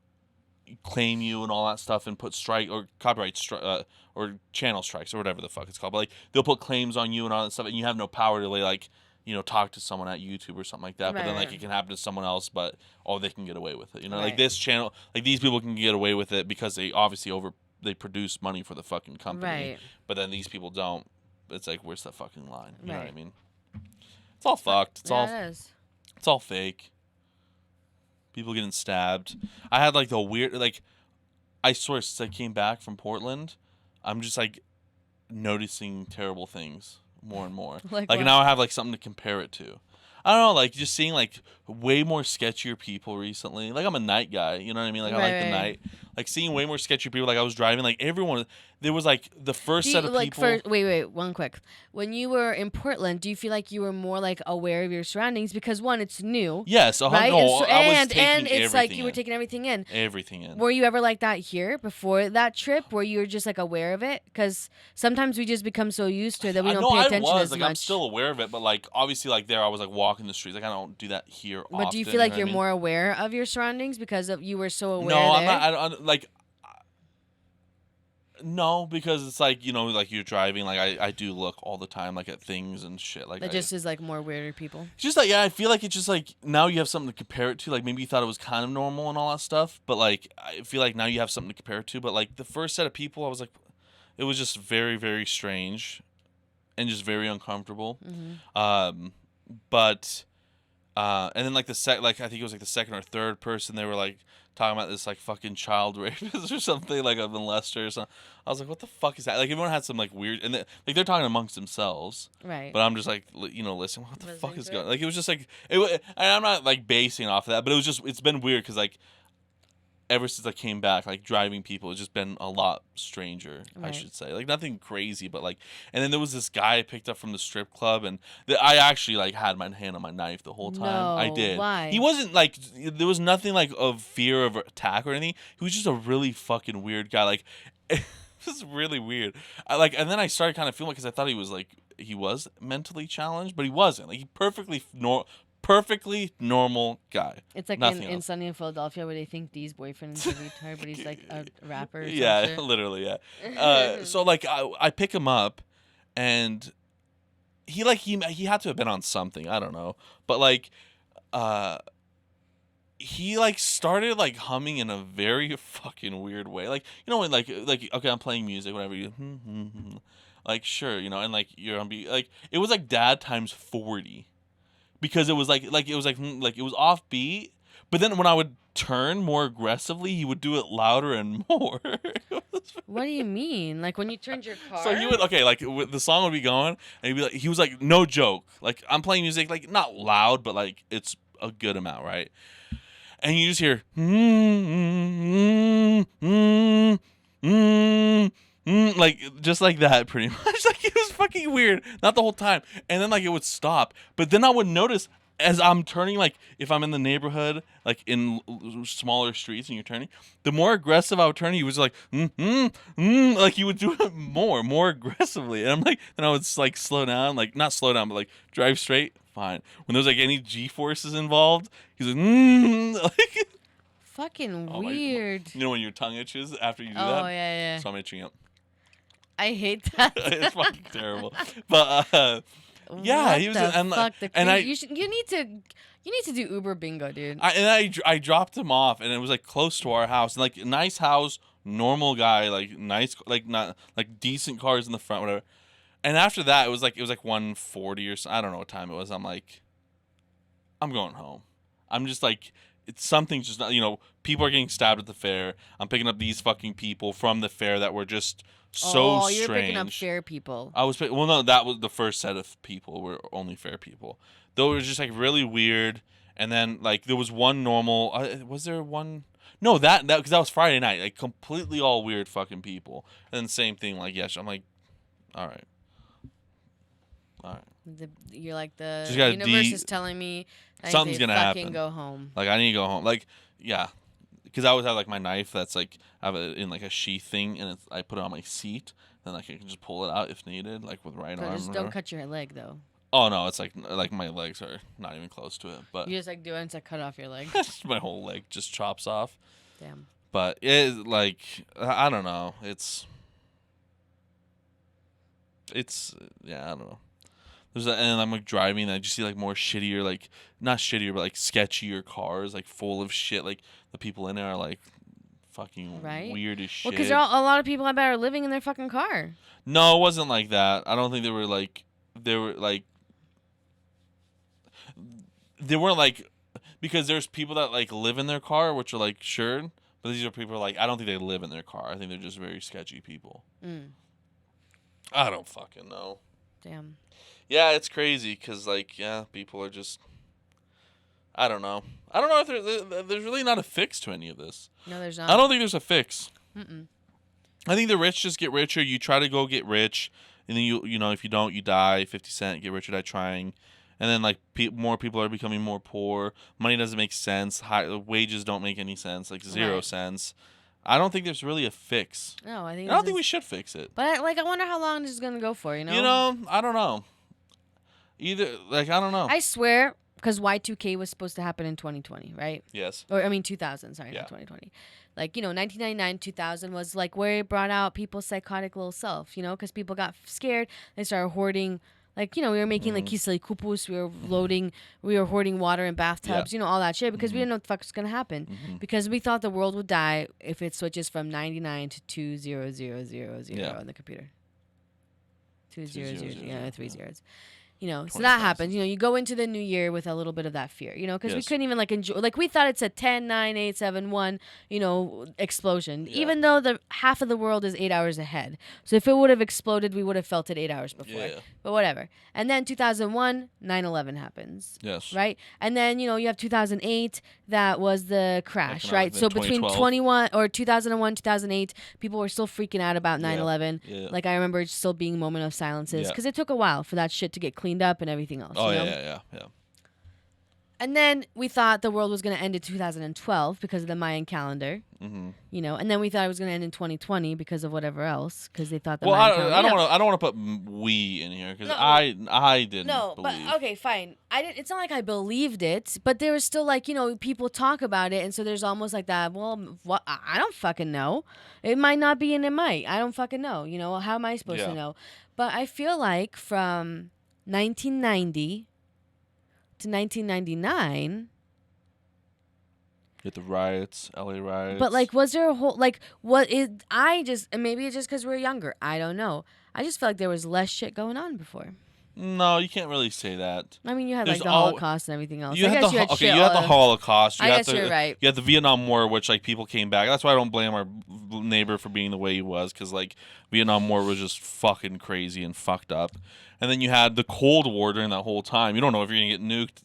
claim you and all that stuff and put strike or copyright or channel strikes or whatever the fuck it's called. But like they'll put claims on you and all that stuff, and you have no power to like talk to someone at YouTube or something like that. But then like it can happen to someone else, but they can get away with it. Like this channel, like these people can get away with it because they obviously they produce money for the fucking company. Right. But then these people don't. It's like, where's the fucking line? You know what I mean? It's all fucked. It's all fake. People getting stabbed. I had like the weird, like, I swear since I came back from Portland, I'm just like noticing terrible things more and more. Like now I have like something to compare it to. I don't know, like just seeing like way more sketchier people recently. Like I'm a night guy, you know what I mean? Like I like the night. Like seeing way more sketchier people. Like I was driving, like everyone. There was like the first set of people. Wait, one quick. When you were in Portland, do you feel like you were more like aware of your surroundings because one, it's new. Yes, right? No, and it's like you were taking everything in. Everything in. Were you ever like that here before that trip, where you were just like aware of it? Because sometimes we just become so used to it that we don't pay attention as much. I'm still aware of it, but like obviously like there I was like walking the streets. Like I don't do that here. But do you feel like you're more aware of your surroundings because you were so aware? No, I'm not. I don't like. No, because it's like like you're driving. Like I do look all the time, like at things and shit. Like that just is like more weirder people. Just like I feel like it's just like now you have something to compare it to. Like maybe you thought it was kind of normal and all that stuff, but like I feel like now you have something to compare it to. But like the first set of people, I was like, it was just very very strange, and just very uncomfortable. Mm-hmm. But and then like I think it was like the second or third person, they were like talking about this like fucking child rapist or something, like a molester or something. I was like, what the fuck is that? Like everyone had some like weird, and like they're talking amongst themselves, right? But I'm just like listening. What the fuck is going? Like it was just like it. I'm not like basing off of that, but it's been weird because like ever since I came back, like driving people, it's just been a lot stranger, I should say. Like nothing crazy, but like, and then there was this guy I picked up from the strip club, and I actually like had my hand on my knife the whole time. No, I did. Why? He wasn't like, there was nothing like of fear of attack or anything. He was just a really fucking weird guy. Like, it was really weird. And then I started kind of feeling because I thought he was mentally challenged, but he wasn't. Like he perfectly normal guy. It's like in Sunny in Philadelphia where they think Dee's boyfriend is a retard, but he's like a rapper. Or yeah, shit. Literally, yeah. So like I pick him up, and he had to have been on something, I don't know, but like he like started like humming in a very fucking weird way, like when like okay, I'm playing music, whatever, you like sure, and like you're on beat, like it was like dad times 40. Because it was like it was offbeat, but then when I would turn more aggressively, he would do it louder and more. What do you mean? Like when you turned your car? So he would the song would be going, and he was like, no joke, like I'm playing music, like not loud, but like it's a good amount, right? And you just hear like just like that, pretty much. Like it was fucking weird. Not the whole time, and then like it would stop, but then I would notice as I'm turning, like if I'm in the neighborhood, like in smaller streets, and you're turning, the more aggressive I would turn, he was like like he would do it more aggressively, and I'm like, then I would like slow down, like not slow down, but like drive straight, fine. When there's like any G forces involved, he's like like. Fucking weird. When your tongue itches after you do that? Oh yeah. So I'm itching up. I hate that. It's fucking terrible. But yeah, what he was you need to do Uber bingo, dude. I dropped him off, and it was like close to our house, and like nice house, normal guy, like nice, like not like decent cars in the front, whatever. And after that, it was like 1:40 or so, I don't know what time it was. I'm like, I'm going home. I'm just like, it's something's just not, people are getting stabbed at the fair. I'm picking up these fucking people from the fair that were just so strange. You're picking up fair people. No, that was the first set of people were only fair people. Though it was just like really weird. And then like there was one normal. Was there one? No, that because that was Friday night. Like completely all weird fucking people. And then same thing. Like I'm like, all right. You're like the gotta universe is telling me something's gonna happen. Go home. Like I need to go home. Like yeah, because I always have like my knife that's like I have it in like a sheath thing, and I put it on my seat. Then like I can just pull it out if needed, like with right arm. Just don't cut your leg though. Oh no, it's like my legs are not even close to it. But you just like do it and to cut off your leg. My whole leg just chops off. Damn. But it like I don't know. It's yeah, I don't know. And I'm like driving, and I just see like more shittier, like not shittier, but like sketchier cars, like full of shit. Like the people in there are like fucking weird as shit. Well, because a lot of people I bet are living in their fucking car. No, it wasn't like that. I don't think they weren't like because there's people that like live in their car, which are like sure, but these are people like I don't think they live in their car. I think they're just very sketchy people. I don't fucking know. Damn. Yeah, it's crazy because, like, people are just... I don't know. I don't know if there's really not a fix to any of this. No, there's not. I don't think there's a fix. Mm-mm. I think the rich just get richer. You try to go get rich, and then if you don't, you die. 50 Cent, get rich or die trying. And then, like, more people are becoming more poor. Money doesn't make sense. Wages don't make any sense, like 0 cents. I don't think there's really a fix. No, I don't think we should fix it. But, I wonder how long this is going to go for, I don't know. I don't know. I swear, because Y2K was supposed to happen in 2020, right? Yes. Or, 2000, sorry, not 2020. Like, 1999, 2000 was, like, where it brought out people's psychotic little self, because people got scared. They started hoarding, like, we were making, like, kiseli kupus. We were hoarding water in bathtubs, all that shit, because we didn't know what the fuck was going to happen. Because we thought the world would die if it switches from 99 to 20000 on the computer. 200, 3 zeros. So that happens. You go into the new year with a little bit of that fear, because we couldn't even, like, enjoy. Like, we thought it's a 10, 9, 8, 7, 1, explosion, even though the half of the world is 8 hours ahead. So if it would have exploded, we would have felt it 8 hours before. Yeah. But whatever. And then 2001, 9/11 happens. Yes. Right? And then, you have 2008, that was the crash, right? So between 2001, 2008, people were still freaking out about 9/11. Yeah. Like, I remember it still being a moment of silences, because it took a while for that shit to get cleaned up and everything else. Oh, yeah. Yeah. And then we thought the world was going to end in 2012 because of the Mayan calendar. And then we thought it was going to end in 2020 because of whatever else, because they thought the Mayan calendar. I don't want to put we in here because I didn't. No, believe. But okay, fine. I didn't. It's not like I believed it, but there was still like people talk about it, and so there's almost like that. Well, what I don't fucking know. It might not be, and it might. I don't fucking know. How am I supposed to know? But I feel like from 1990 to 1999. Get the riots, LA riots. But was there a whole maybe it's just because we're younger. I don't know. I just felt like there was less shit going on before. No, you can't really say that. I mean, you had the Holocaust and everything else. You had the Holocaust. I guess you're right. You had the Vietnam War, which people came back. That's why I don't blame our neighbor for being the way he was, because Vietnam War was just fucking crazy and fucked up. And then you had the Cold War during that whole time. You don't know if you're gonna get nuked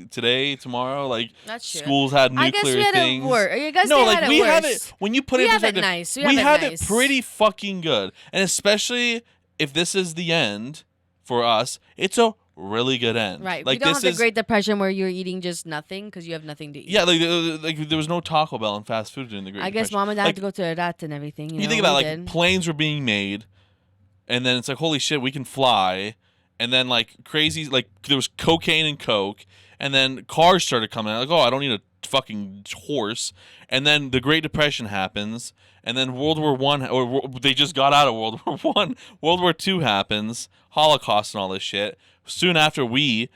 today, tomorrow. That's true. Schools had nuclear things. I guess we had it worse. You guys had we it worse. had it. When you put it in perspective, nice. We have it pretty fucking good. And especially if this is the end for us, it's a really good end. Right. We don't have the Great Depression where you're eating just nothing because you have nothing to eat. Yeah, like there was no Taco Bell and fast food during the Great Depression. I guess mom and dad had to go to Iraq and everything. You think about planes were being made, and then it's like, holy shit, we can fly. And then crazy, there was cocaine and coke, and then cars started coming out. I don't need a fucking horse. And then the Great Depression happens, and then World War I, or they just got out of World War I. World War II happens, Holocaust and all this shit. Soon after the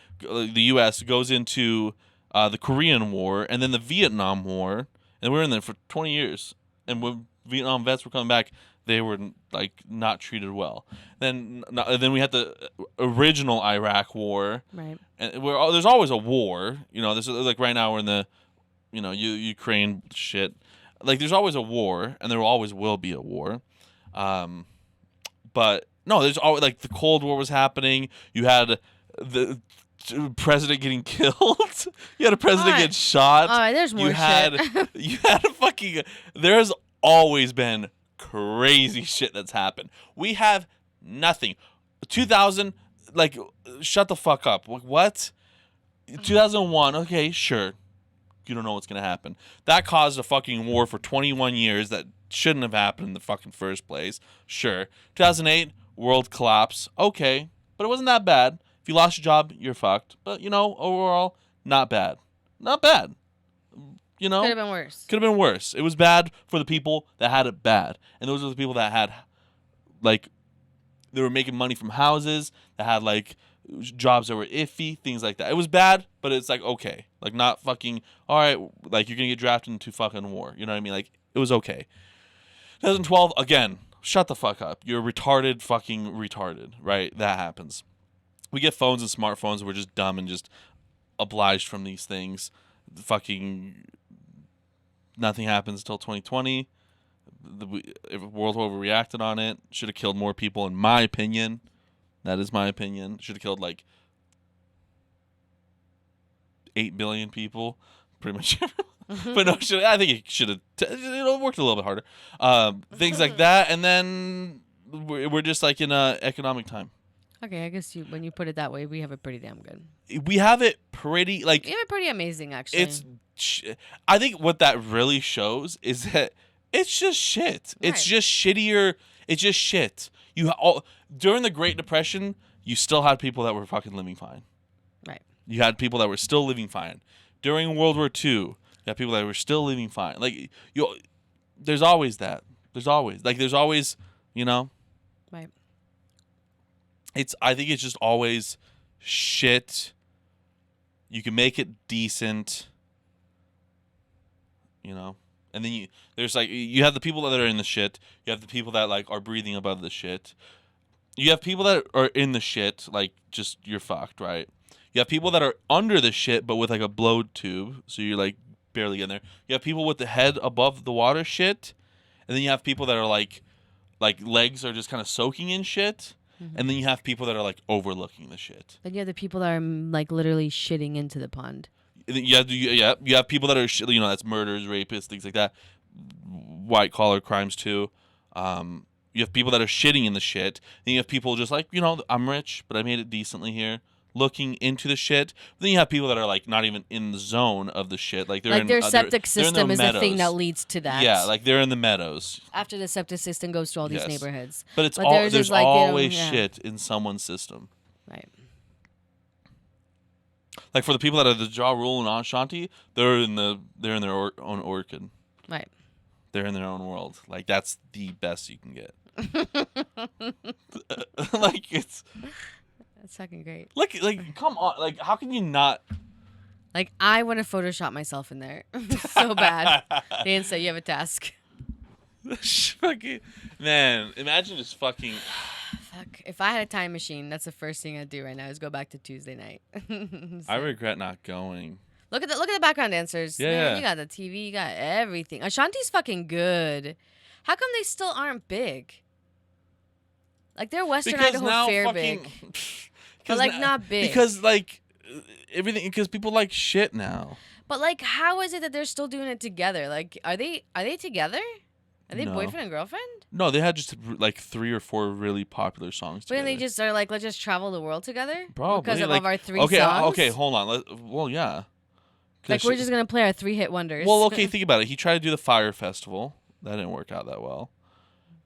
U.S. goes into the Korean War, and then the Vietnam War, and we were in there for 20 years. And when Vietnam vets were coming back, they were not treated well. Then we had the original Iraq War, right? And there's always a war. This is right now we're in the Ukraine shit. Like, there's always a war, and there always will be a war. But no, there's always, like, the Cold War was happening. You had the president getting killed. You had a president get shot. All right, there's more shit. You had a fucking. There's always been crazy shit that's happened. We have nothing. 2000, like, shut the fuck up. What? 2001, okay, sure. You don't know what's going to happen. That caused a fucking war for 21 years that shouldn't have happened in the fucking first place. Sure. 2008, world collapse. Okay, but it wasn't that bad. If you lost your job, you're fucked. But, overall, not bad. Not bad. Could have been worse. Could have been worse. It was bad for the people that had it bad. And those are the people that had, like, they were making money from houses, that had, like, jobs that were iffy, things like that. It was bad, but it's like, okay. Like, not fucking, all right, like, you're going to get drafted into fucking war. You know what I mean? Like, it was okay. 2012, again, shut the fuck up. You're retarded, fucking retarded, right? That happens. We get phones and smartphones, we're just dumb and just obliged from these things. Nothing happens until 2020. The world overreacted on it. Should have killed more people, in my opinion. That is my opinion. Should have killed, like, 8 billion people. Pretty much everyone. But no, I think it should have worked a little bit harder. Things like that. And then we're just, like, in a economic time. Okay, I guess when you put it that way, we have it pretty damn good. We have it pretty, like... We have it pretty amazing, actually. I think what that really shows is that it's just shit. Right. It's just shittier. It's just shit. During the Great Depression, you still had people that were fucking living fine. Right. You had people that were still living fine. During World War II, you had people that were still living fine. Like, there's always that. There's always, Right. I think it's just always shit. You can make it decent, and then there's, like, you have the people that are in the shit. You have the people that, like, are breathing above the shit. You have people that are in the shit, like, just, you're fucked, right? You have people that are under the shit, but with, like, a blowed tube, so you're, like, barely getting there. You have people with the head above the water shit, and then you have people that are, like legs are just kind of soaking in shit. And then you have people that are, like, overlooking the shit. Then you have the people that are, like, literally shitting into the pond. You have people that are, that's murders, rapists, things like that. White collar crimes too. You have people that are shitting in the shit. And you have people just like, I'm rich, but I made it decently here, looking into the shit. But then you have people that are, like, not even in the zone of the shit. Like, their septic system is the thing that leads to that. Yeah, like, they're in the meadows. After the septic system goes to all these neighborhoods. But there's always shit in someone's system. Right. Like, for the people that are the Ja Rule and Ashanti, they're in their own orchid. Right. They're in their own world. Like, that's the best you can get. Like, it's... That's fucking great. Like, come on. Like, how can you not... Like, I want to Photoshop myself in there. So bad. They didn't say you have a task. Fucking... Man, imagine just fucking... Fuck. If I had a time machine, that's the first thing I'd do right now is go back to Tuesday night. I regret not going. Look at the background dancers. Yeah, Man, you got the TV, you got everything. Ashanti's fucking good. How come they still aren't big? Like, they're Western Idaho Fair big. But, like, not big. Because, like, everything, because people like shit now. But, like, how is it that they're still doing it together? Like, are they together? Are they boyfriend and girlfriend? No, they had just, like, 3 or 4 really popular songs together. But then they just are like, let's just travel the world together? Probably. Because of our 3 songs? Okay, hold on. Well, yeah. Like, we're just going to play our 3-hit wonders. Well, okay, think about it. He tried to do the Fire Festival. That didn't work out that well.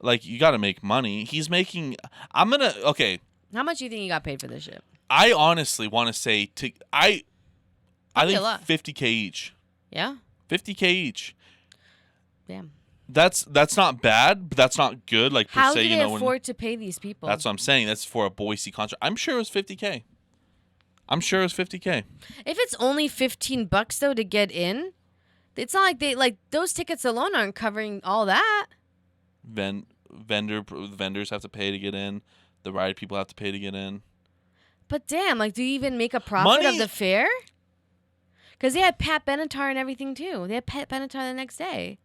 Like, you got to make money. He's making... Okay. How much do you think he got paid for this shit? I honestly want to say... I think $50K each. Yeah? $50K each. Damn. That's not bad, but that's not good. Like, per How se, do they afford to pay these people? That's what I'm saying. That's for a Boise concert. I'm sure it was $50K. If it's only $15 though to get in, it's not like those tickets alone aren't covering all that. Vendors have to pay to get in. The ride people have to pay to get in. But damn, like, do you even make a profit of the fair? Because they had Pat Benatar and everything too. They had Pat Benatar the next day.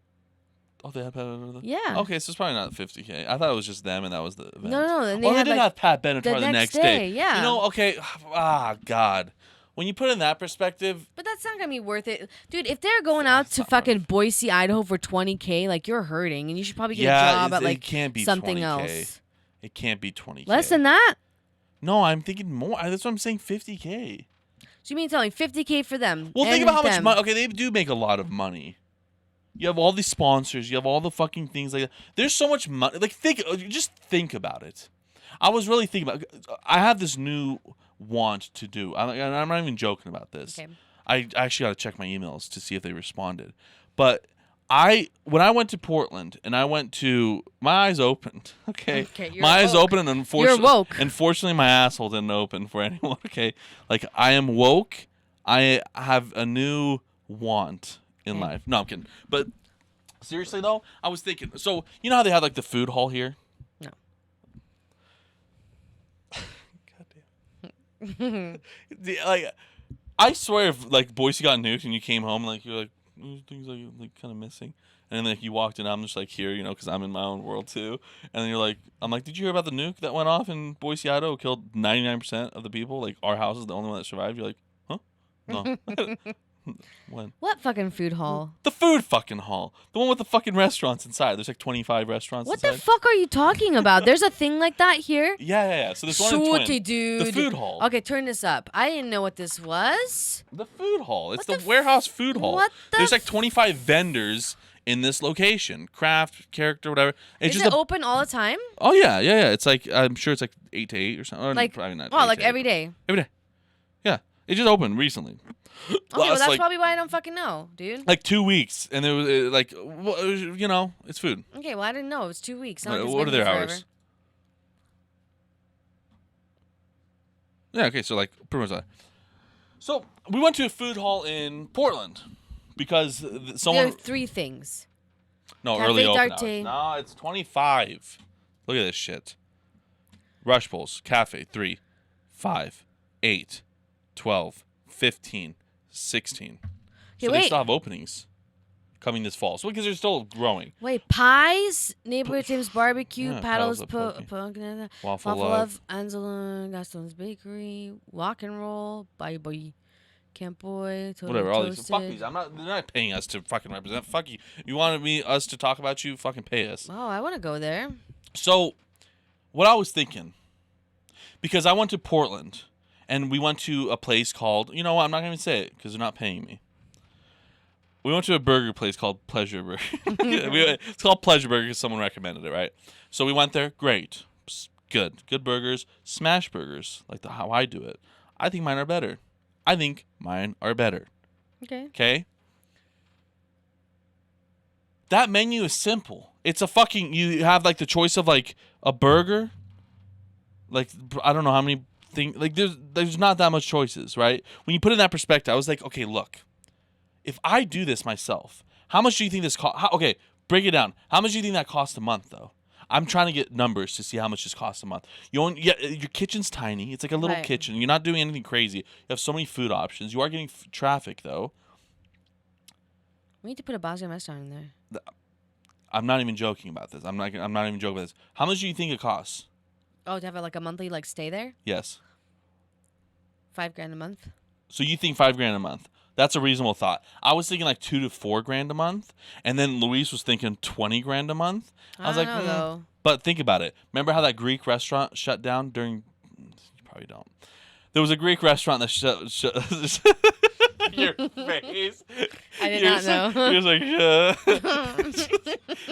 Oh, they had Pat Benatar? Yeah. Okay, so it's probably not 50K. I thought it was just them and that was the event. No. And they did have Pat Benatar the next day. Yeah. You know, okay. God. When you put it in that perspective. But that's not going to be worth it. Dude, if they're going out to fucking Boise, Idaho for 20k, like, you're hurting. And you should probably get a job at, like, it can't be something 20K. else. It can't be 20K. Less than that? No, I'm thinking more. That's what I'm saying, 50K. So you mean tell me 50k for them? Well, think about how much money. Okay, they do make a lot of money. You have all these sponsors. You have all the fucking things like that. There's so much money. Like, just think about it. I was really thinking about it. I have this new want to do. I'm not even joking about this. Okay. I actually got to check my emails to see if they responded. But when I went to Portland and I went to, my eyes opened. Okay, my eyes opened, and unfortunately, you're woke. Unfortunately, my asshole didn't open for anyone. Okay, like I am woke. I have a new want in life. No, I'm kidding. But seriously though, I was thinking. So you know how they had like the food hall here? No. Like, I swear, if like Boise got nuked and you came home, like you're like, there's things like kind of missing, and then like you walked in, I'm just like here, you know, because I'm in my own world too, and then you're like, I'm like, did you hear about the nuke that went off in Boise, Idaho, killed 99% of the people? Like our house is the only one that survived. You're like, huh? No. When? What fucking food hall? The food fucking hall. The one with the fucking restaurants inside. There's like 25 restaurants What inside. the fuck are you talking about? There's a thing like that here? Yeah. So there's one in Twin. Dude. The food hall. Okay, turn this up. I didn't know what this was. The food hall. It's the warehouse food hall. What the There's like 25 vendors in this location. Craft, character, whatever. It's Is just it open all the time? Oh, yeah. It's like, I'm sure it's like 8 to 8 or something. Like, probably not. oh, like every day? Every day. Yeah. It just opened recently. Okay, well, that's like, probably why I don't fucking know, dude. Like 2 weeks. And it was like, well, it was, you know, it's food. Okay, well, I didn't know. It was 2 weeks. What are their hours? Yeah, okay, so like pretty much that. So we went to a food hall in Portland because someone. There are 3 things. No, Cafe early open D'Arte. hours. No, it's 25. Look at this shit. Rush Bowls, Cafe, 3, 5, 8, 12, 15, 16. So they still have openings coming this fall. So because they're still growing. Wait, Pies, Neighborhood Tim's Barbecue, Yeah, Paddles, Waffle Waffle Love. Love, Angela Gaston's Bakery, Walk and Roll, Bye Boy, Camp Boy, Totally Whatever, all Toasted. these. Fuck these. They're not paying us to fucking represent. Fuck you. You wanted us to talk about you? Fucking pay us. Oh, I want to go there. So, what I was thinking, because I went to Portland, and we went to a place called, you know what, I'm not going to say it because they're not paying me. We went to a burger place called Pleasure Burger. It's called Pleasure Burger because someone recommended it, right? So we went there. Great. Good burgers. Smash burgers, like how I do it. I think mine are better. Okay? That menu is simple. It's a fucking, you have like the choice of like a burger. Like, I don't know how many things, like there's not that much choices, right? When you put it in that perspective, I was like, okay, look. If I do this myself, how much do you think this costs? Okay, break it down. How much do you think that costs a month, though? I'm trying to get numbers to see how much this costs a month. Your kitchen's tiny. It's like a little kitchen. You're not doing anything crazy. You have so many food options. You are getting traffic, though. We need to put a Bosnian restaurant in there. I'm not even joking about this. I'm not even joking about this. How much do you think it costs? Oh, to have like a monthly stay there? Yes. $5,000 a month. So you think $5,000 a month? That's a reasonable thought. I was thinking like $2,000 to $4,000 a month, and then Luis was thinking $20,000 a month. I was like, though. But think about it. Remember how that Greek restaurant shut down during? You probably don't. There was a Greek restaurant that shut your face. I did not know. He was like,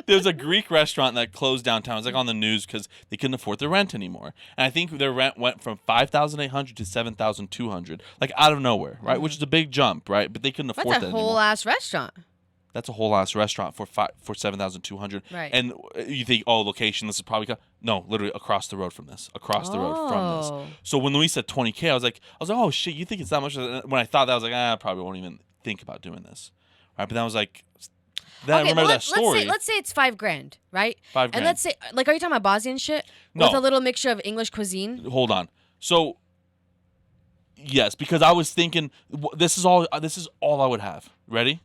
There's a Greek restaurant that closed downtown. It was like on the news because they couldn't afford their rent anymore. And I think their rent went from $5,800 to $7,200, like out of nowhere, right? Which is a big jump, right? But they couldn't afford that That's a anymore. whole ass restaurant. That's a whole ass restaurant for $7,200. Right. And you think, oh, location, this is probably no, literally across the road from this. The road from this. So when Luis said $20,000, I was like, oh shit, you think it's that much? When I thought that, I was like, I probably won't even think about doing this. Right? But then I was like, I remember that story. Let's say it's $5,000, right? $5,000. And let's say, like, are you talking about Bosnian shit? No. With a little mixture of English cuisine? Hold on. So Yes, because I was thinking this is all I would have. Ready?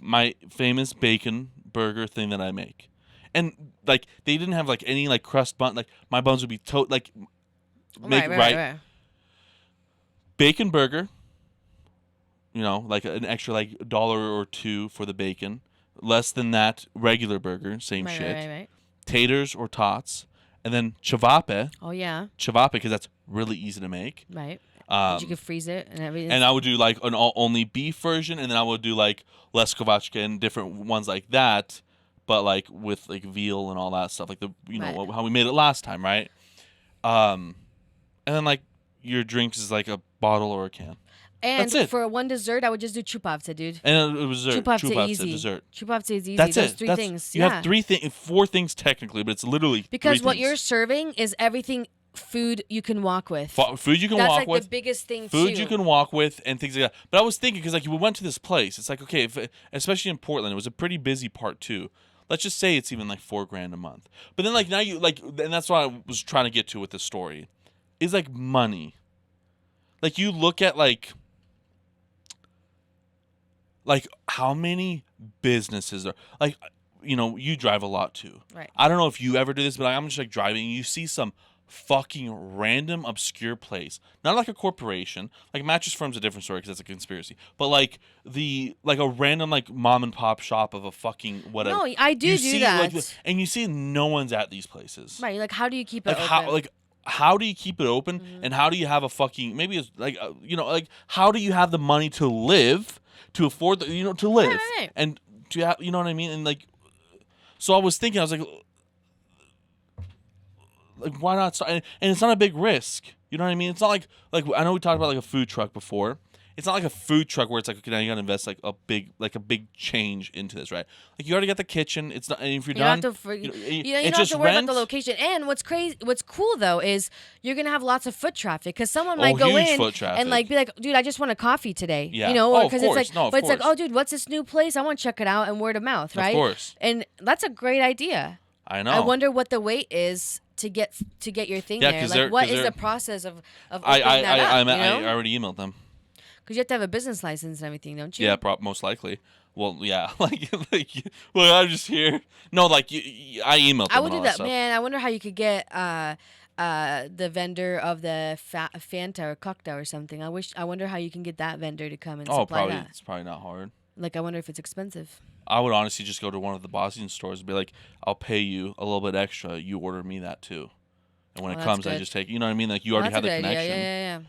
My famous bacon burger thing that I make. And like they didn't have like any like crust bun, like my buns would be like make right. Bacon burger, you know, like an extra like $1 or $2 for the bacon. Less than that, regular burger, same shit. Right. Taters or tots, and then cevape. Oh yeah. Cevape because that's really easy to make. Right. You could freeze it and everything. And I would do like an only beef version, and then I would do like less kovachka and different ones like that, but like with like veal and all that stuff, like the know how we made it last time, right? And then like your drinks is like a bottle or a can. And for one dessert, I would just do chupavce, dude. And it was dessert. Chupavce easy. Dessert. Chupavce is easy. That's Those it. Three things. You have four things technically, but it's literally because what you're serving is everything food you can walk with. Food you can walk with. That's like the biggest thing. Food you can walk with and things like that. But I was thinking because like we went to this place, it's like okay, especially in Portland, it was a pretty busy part too. Let's just say it's even like $4,000 a month. But then like now you like, and that's what I was trying to get to with this story, is like money. Like you look at like how many businesses are like, you know, you drive a lot too. Right. I don't know if you ever do this, but I'm just like driving and you see some fucking random obscure place, not like a corporation. Like Mattress Firm's a different story because that's a conspiracy, but like a random like mom and pop shop of a fucking whatever. No, I do that. Like, and you see no one's at these places. Right. Like how do you keep it open? How do you keep it open, and how do you have a fucking maybe it's like you know, like how do you have the money to live, to afford to live, right. and to have, you know what I mean? And like, so I was thinking, I was like why not start? And it's not a big risk, you know what I mean? It's not like I know we talked about like a food truck before. It's not like a food truck where it's like, okay, now you gotta invest like a big change into this, right? Like you already got the kitchen. It's not, and if you're done, you don't have to worry about the location. And what's cool though is you're gonna have lots of foot traffic because someone might go in and like be like, dude, I just want a coffee today, yeah. you know, because it's like, but it's like, oh, dude, what's this new place? I want to check it out, and word of mouth, right? Of course, and that's a great idea. I know. I wonder what the wait is to get your thing there. Like, what is the process of opening that up? I already emailed them. Because you have to have a business license and everything, don't you? Yeah, most likely. Well, yeah, well, I'm just here. No, like I emailed them. I would do that, stuff. Man. I wonder how you could get the vendor of the Fanta or cocktail or something. I wonder how you can get that vendor to come and supply that. It's probably not hard. Like, I wonder if it's expensive. I would honestly just go to one of the Boston stores and be like, I'll pay you a little bit extra. You order me that too, and when it comes, I just take. You know what I mean? Like you already have the connection. Yeah.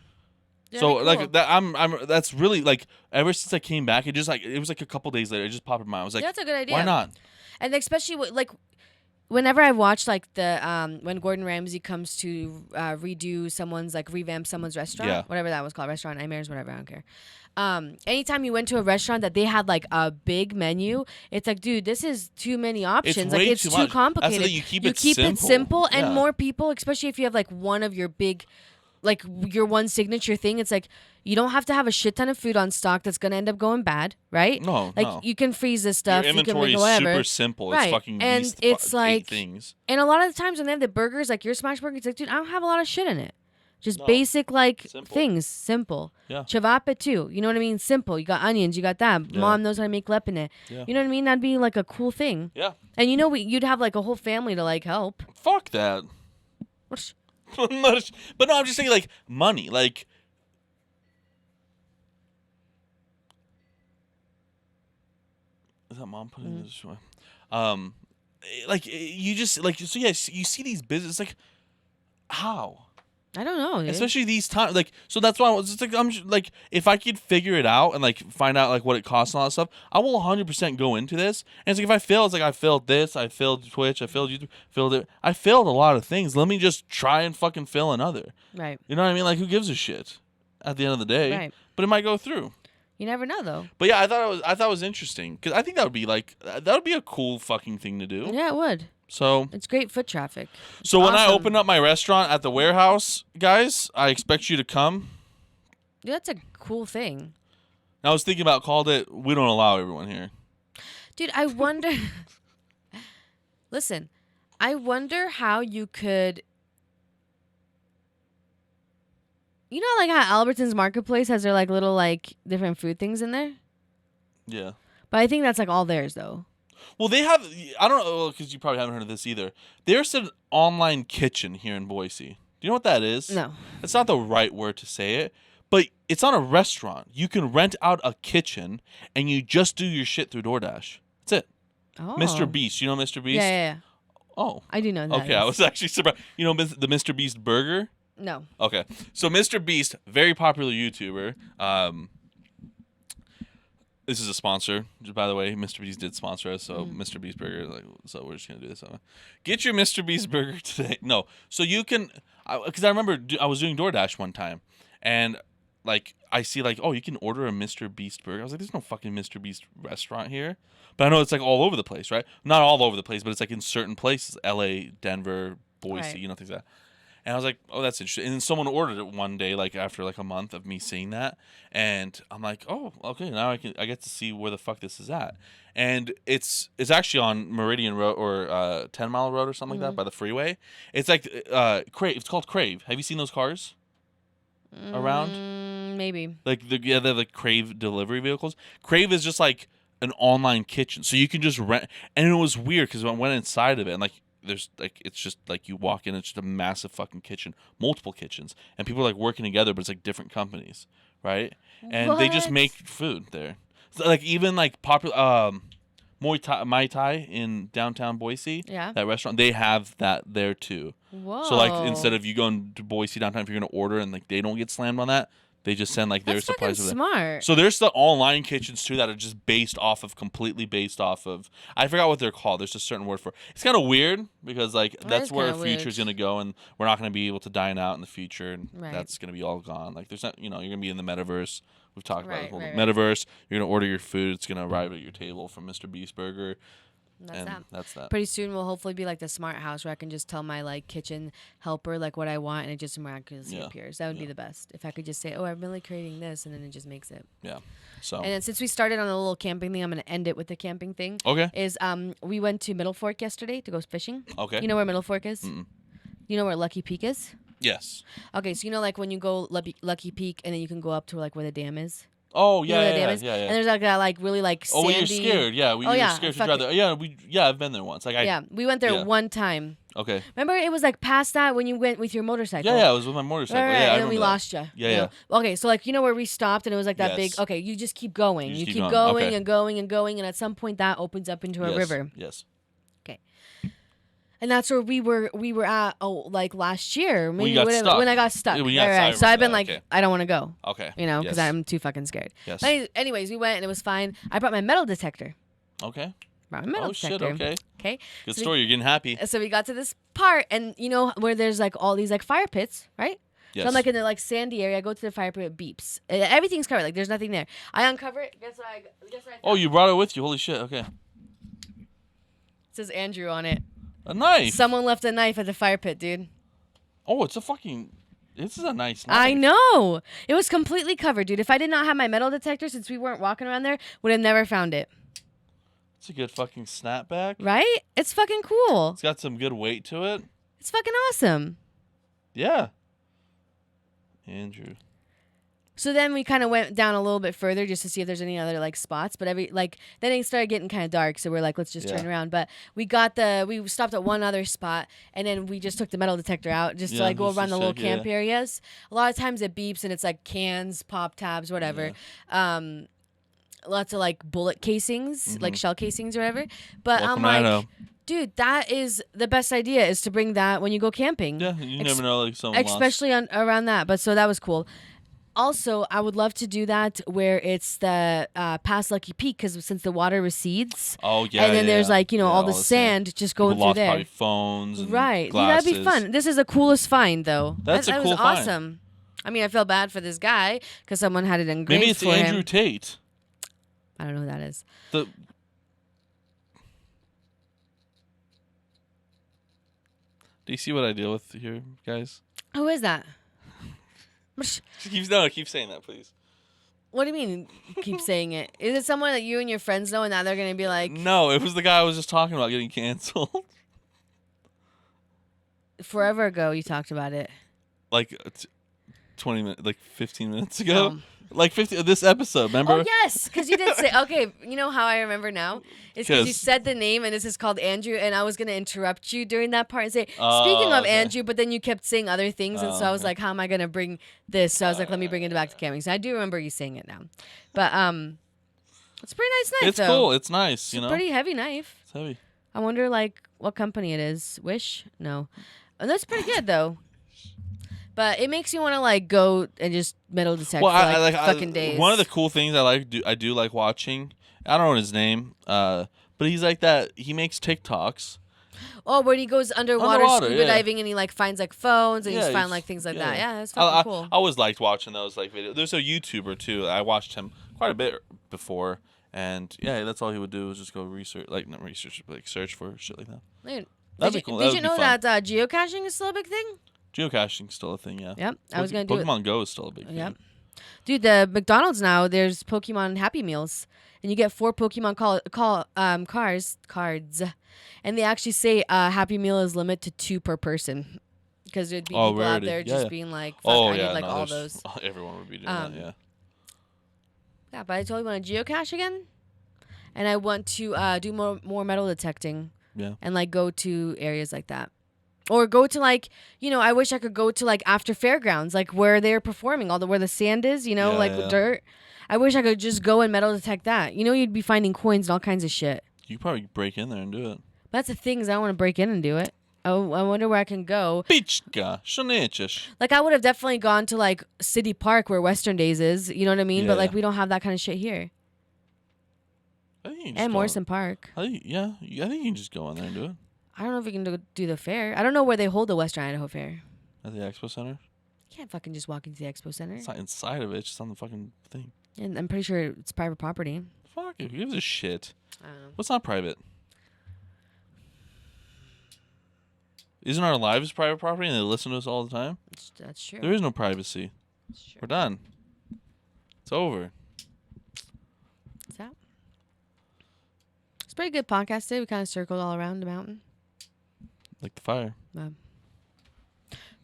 So cool. like that, that's really like ever since I came back, it was like a couple days later, it just popped in my mind. I was like, that's a good idea. Why not? And especially like whenever I watch like the when Gordon Ramsay comes to revamp someone's restaurant, whatever that was called, Restaurant Nightmares, whatever, I don't care. Anytime you went to a restaurant that they had like a big menu, it's like, dude, this is too many options. It's it's too complicated. That's you keep it simple and more people, especially if you have like one of your big, like your one signature thing. It's like you don't have to have a shit ton of food on stock that's gonna end up going bad, right? No, you can freeze this stuff. Your inventory you can make is super simple. Right. It's fucking and it's like 8 things. And a lot of the times when they have the burgers, like your smash burger, it's like, dude, I don't have a lot of shit in it. Just basic things, simple. Yeah. Cevape too. You know what I mean? Simple. You got onions. You got that. Yeah. Mom knows how to make lepine. Yeah. You know what I mean? That'd be like a cool thing. Yeah. And you'd have like a whole family to like help. Fuck that. But no, I'm just thinking like money. Like is that mom putting this away? Like you just like so yes, you see these businesses like how. I don't know, dude. Especially these times, like so. That's why I was just like, I'm just, like, if I could figure it out and like find out like what it costs and all that stuff, I will 100% go into this. And it's like if I fail, it's like I failed this, I failed Twitch, I failed YouTube, I failed a lot of things. Let me just try and fucking fail another. Right. You know what I mean? Like who gives a shit at the end of the day? Right. But it might go through. You never know though. But yeah, I thought it was interesting because I think that would be a cool fucking thing to do. Yeah, it would. So it's great foot traffic. So when I open up my restaurant at the warehouse, guys, I expect you to come. Yeah, that's a cool thing. I was thinking about we don't allow everyone here. Dude, I wonder. Listen, I wonder how you could. You know, like how Albertson's Marketplace has their like little like different food things in there. Yeah. But I think that's like all theirs though. Well, they have. I don't know because you probably haven't heard of this either. There's an online kitchen here in Boise. Do you know what that is? No. It's not the right word to say it, but it's not a restaurant. You can rent out a kitchen and you just do your shit through DoorDash. That's it. Oh. Mr. Beast. You know Mr. Beast? Yeah. Oh. I do know that. Okay, I was actually surprised. You know the Mr. Beast burger? No. Okay. So Mr. Beast, very popular YouTuber. This is a sponsor, by the way. Mr. Beast did sponsor us, so Mr. Beast burger. Like, so we're just gonna do this. Get your Mr. Beast burger today. No, so you can, because I remember I was doing DoorDash one time, and like I see like, oh, you can order a Mr. Beast burger. I was like, there's no fucking Mr. Beast restaurant here, but I know it's like all over the place, right? Not all over the place, but it's like in certain places, L.A., Denver, Boise, Right. you know, things like that. And I was like, oh, that's interesting. And then someone ordered it one day, like after like a month of me seeing that. And I'm like, oh, okay, now I get to see where the fuck this is at. And it's actually on Meridian Road or 10 Mile Road or something like that by the freeway. It's like Crave. It's called Crave. Have you seen those cars around? Maybe. Like they're like Crave delivery vehicles. Crave is just like an online kitchen, so you can just rent. And it was weird because I went inside of it and like. There's like it's just like you walk in, it's just a massive fucking kitchen, multiple kitchens, and people are like working together, but it's like different companies, right? And they just make food there. So, like even like popular Mai Tai in downtown Boise, that restaurant, they have that there too. Whoa! So like instead of you going to Boise downtown, if you're gonna order and like they don't get slammed on that. They just send like their That's supplies. That's smart. So there's the online kitchens too that are just completely based off of. I forgot what they're called. There's a certain word for it. It's kind of weird because like that's where the future's gonna go, and we're not gonna be able to dine out in the future, and that's gonna be all gone. Like there's not, you're gonna be in the metaverse. We've talked about the metaverse. You're gonna order your food. It's gonna arrive at your table from Mr. Beast Burger. That's that. Pretty soon we'll hopefully be like the smart house where I can just tell my like kitchen helper like what I want and it just miraculously appears. That would be the best. If I could just say, oh, I'm really creating this, and then it just makes it. Yeah. So. And then since we started on a little camping thing, I'm gonna end it with the camping thing. Okay. Is we went to Middle Fork yesterday to go fishing. Okay. You know where Middle Fork is? Mm-mm. You know where Lucky Peak is? Yes. Okay, so you know like when you go Lucky Peak and then you can go up to like where the dam is. Oh yeah, yeah. And there's like that like really like sandy. Oh, when you're scared, yeah. We were scared to drive there. Yeah, I've been there once. Like we went there one time. Okay. Remember, it was like past that when you went with your motorcycle. Yeah, it was with my motorcycle. Right, yeah, and then we lost you. Yeah. Okay, so like you know where we stopped and it was like that big. Okay, you just keep going. You keep going and going and going, and at some point that opens up into a river. Yes. Okay. And that's where we were at like last year, maybe when I got stuck. Right. So I've been like, I don't want to go. Okay. You know, because I'm too fucking scared. Yes. But anyways, we went and it was fine. I brought my metal detector. Okay. Brought my metal detector. Shit, okay. Okay. Good story. You're getting happy. So we got to this part, and you know where there's like all these like fire pits, right? Yes. So I'm like in the like sandy area. I go to the fire pit, it beeps. Everything's covered. Like there's nothing there. I uncover it. Guess what I found? Oh, you brought it with you. Holy shit. Okay. It says Andrew on it. A knife. Someone left a knife at the fire pit, dude. Oh, it's a fucking. This is a nice knife. I know. It was completely covered, dude. If I did not have my metal detector, since we weren't walking around there, would have never found it. It's a good fucking snapback. Right? It's fucking cool. It's got some good weight to it. It's fucking awesome. Yeah. Andrew. So then we kind of went down a little bit further just to see if there's any other like spots. But then it started getting kind of dark, so we're like, let's just turn around. But we stopped at one other spot, and then we just took the metal detector out just to like go around the little camp areas. A lot of times it beeps and it's like cans, pop tabs, whatever. Yeah. Lots of like bullet casings, like shell casings or whatever. But I'm like, dude, that is the best idea is to bring that when you go camping. Yeah, you never know, like someone especially around that. But so that was cool. Also, I would love to do that where it's the past Lucky Peak because since the water recedes. Oh yeah. And then there's like all the sand just going through there. Probably phones. And right. glasses. That'd be fun. This is the coolest find though. That's a cool was find. Awesome. I mean, I feel bad for this guy because someone had it engraved Maybe it's for Andrew him. Tate. I don't know who that is. Do you see what I deal with here, guys? Who is that? Keep saying that, please. What do you mean? Keep saying it. Is it someone that you and your friends know, and now they're gonna be like? No, it was the guy I was just talking about getting canceled. Forever ago, you talked about it. Like 20 minutes, like 15 minutes ago. Like 50 this episode, remember? Oh yes, because you did say okay. You know how I remember now is because you said the name and this is called Andrew, and I was gonna interrupt you during that part and say, speaking of Andrew, but then you kept saying other things, and so I was like, how am I gonna bring this? So I was like, let me bring it back to camping. So I do remember you saying it now, but it's a pretty nice knife. It's though. Cool. It's nice. It's a pretty heavy knife. It's heavy. I wonder like what company it is. Wish? No, and that's pretty good though. But it makes you want to like go and just metal detect for fucking days. One of the cool things I do like watching. I don't know his name, but he's like that. He makes TikToks. Oh, when he goes underwater scuba diving and he like finds like phones and he's found like things like that. Yeah, that's fucking cool. I always liked watching those like videos. There's a YouTuber too. I watched him quite a bit before, and yeah, that's all he would do was just go research, like not research, but like search for shit like that. Dude, that'd be cool. Did you know that geocaching is still a big thing? Geocaching's still a thing, yeah. Yep, I was gonna do it. Pokemon Go is still a big thing. Yep. Dude, the McDonald's now there's Pokemon Happy Meals, and you get 4 Pokemon cards, and they actually say Happy Meal is limited to 2 per person, because there'd be people out there just being like, fuck, I need like all those. Everyone would be doing that, yeah. Yeah, but I totally want to geocache again, and I want to do more metal detecting. Yeah. And like go to areas like that. Or go to like, I wish I could go to like after fairgrounds, like where they're performing, where the sand is, with dirt. I wish I could just go and metal detect that. You'd be finding coins and all kinds of shit. You could probably break in there and do it. But that's the thing is I don't want to break in and do it. Oh, I wonder where I can go. Like I would have definitely gone to like City Park where Western Days is, you know what I mean? But like we don't have that kind of shit here. And Morrison Park. I think you can just go in there and do it. I don't know if we can do the fair. I don't know where they hold the Western Idaho Fair. At the Expo Center? You can't fucking just walk into the Expo Center. It's not inside of it. It's just on the fucking thing. And I'm pretty sure it's private property. Fuck it. Who gives a shit? I don't know. What's not private? Isn't our lives private property and they listen to us all the time? That's true. There is no privacy. We're done. It's over. What's that? It's a pretty good podcast today. We kind of circled all around the mountain. Like the fire.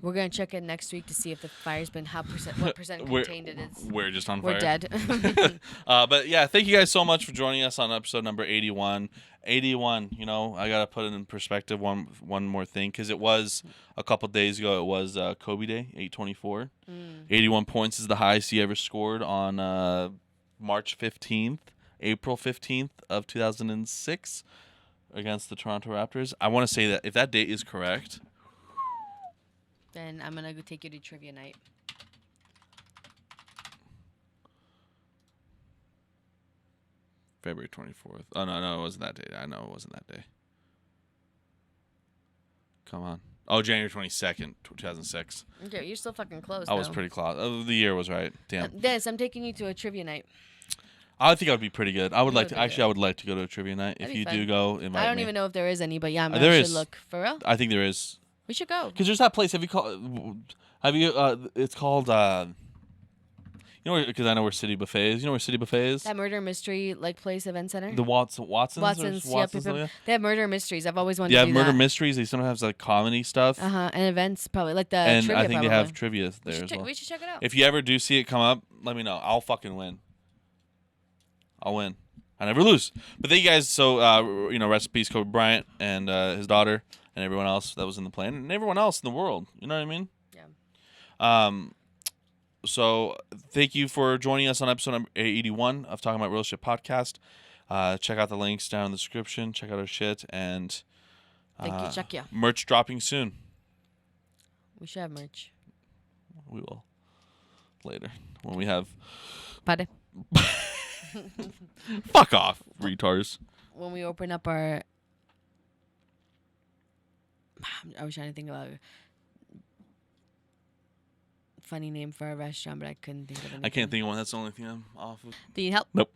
We're going to check in next week to see if the fire's been what percent contained it is. We're just on fire. We're dead. But yeah, thank you guys so much for joining us on episode number 81. 81, I got to put it in perspective one more thing, because it was a couple days ago. It was Kobe Day, 8/24. 81 points is the highest he ever scored on March 15th, April 15th of 2006 against the Toronto Raptors. I want to say that if that date is correct, then I'm going to go take you to trivia night. February 24th. Oh, no, it wasn't that day. I know it wasn't that day. Come on. Oh, January 22nd, 2006. Okay, you're still fucking close, I was pretty close. The year was right. Damn. Dennis, I'm taking you to a trivia night. I think I would be pretty good. I would like to. Actually, I would like to go to a trivia night. That'd if you fun. do go, invite me. I don't even know if there is any, but yeah, there I is. should look. For real? I think there is. We should go. Because there's that place. It's called, because I know where City Buffet is. You know where City Buffet is? That murder mystery place event center? The Watsons. Yep. They have murder mysteries. I've always wanted to do that. Yeah, murder mysteries. They sometimes have like comedy stuff. And events probably like the and trivia. And I think probably. they have trivia there as well. We should check it out. If you ever do see it come up, let me know. I'll fucking win. I'll win. I never lose. But thank you guys. So, rest in peace, Kobe Bryant and his daughter and everyone else that was in the plane and everyone else in the world. You know what I mean? Yeah. So thank you for joining us on episode number 81 of Talking About Real Shit Podcast. Check out the links down in the description. Check out our shit. And thank you. Check ya. Merch dropping soon. We should have merch. We will. Later. When we have... Pardon? Fuck off, retards. When we open up our... I was trying to think about a funny name for our restaurant, but I couldn't think of anything. I can't think of one. That's the only thing I'm off of. Do you need help? Nope.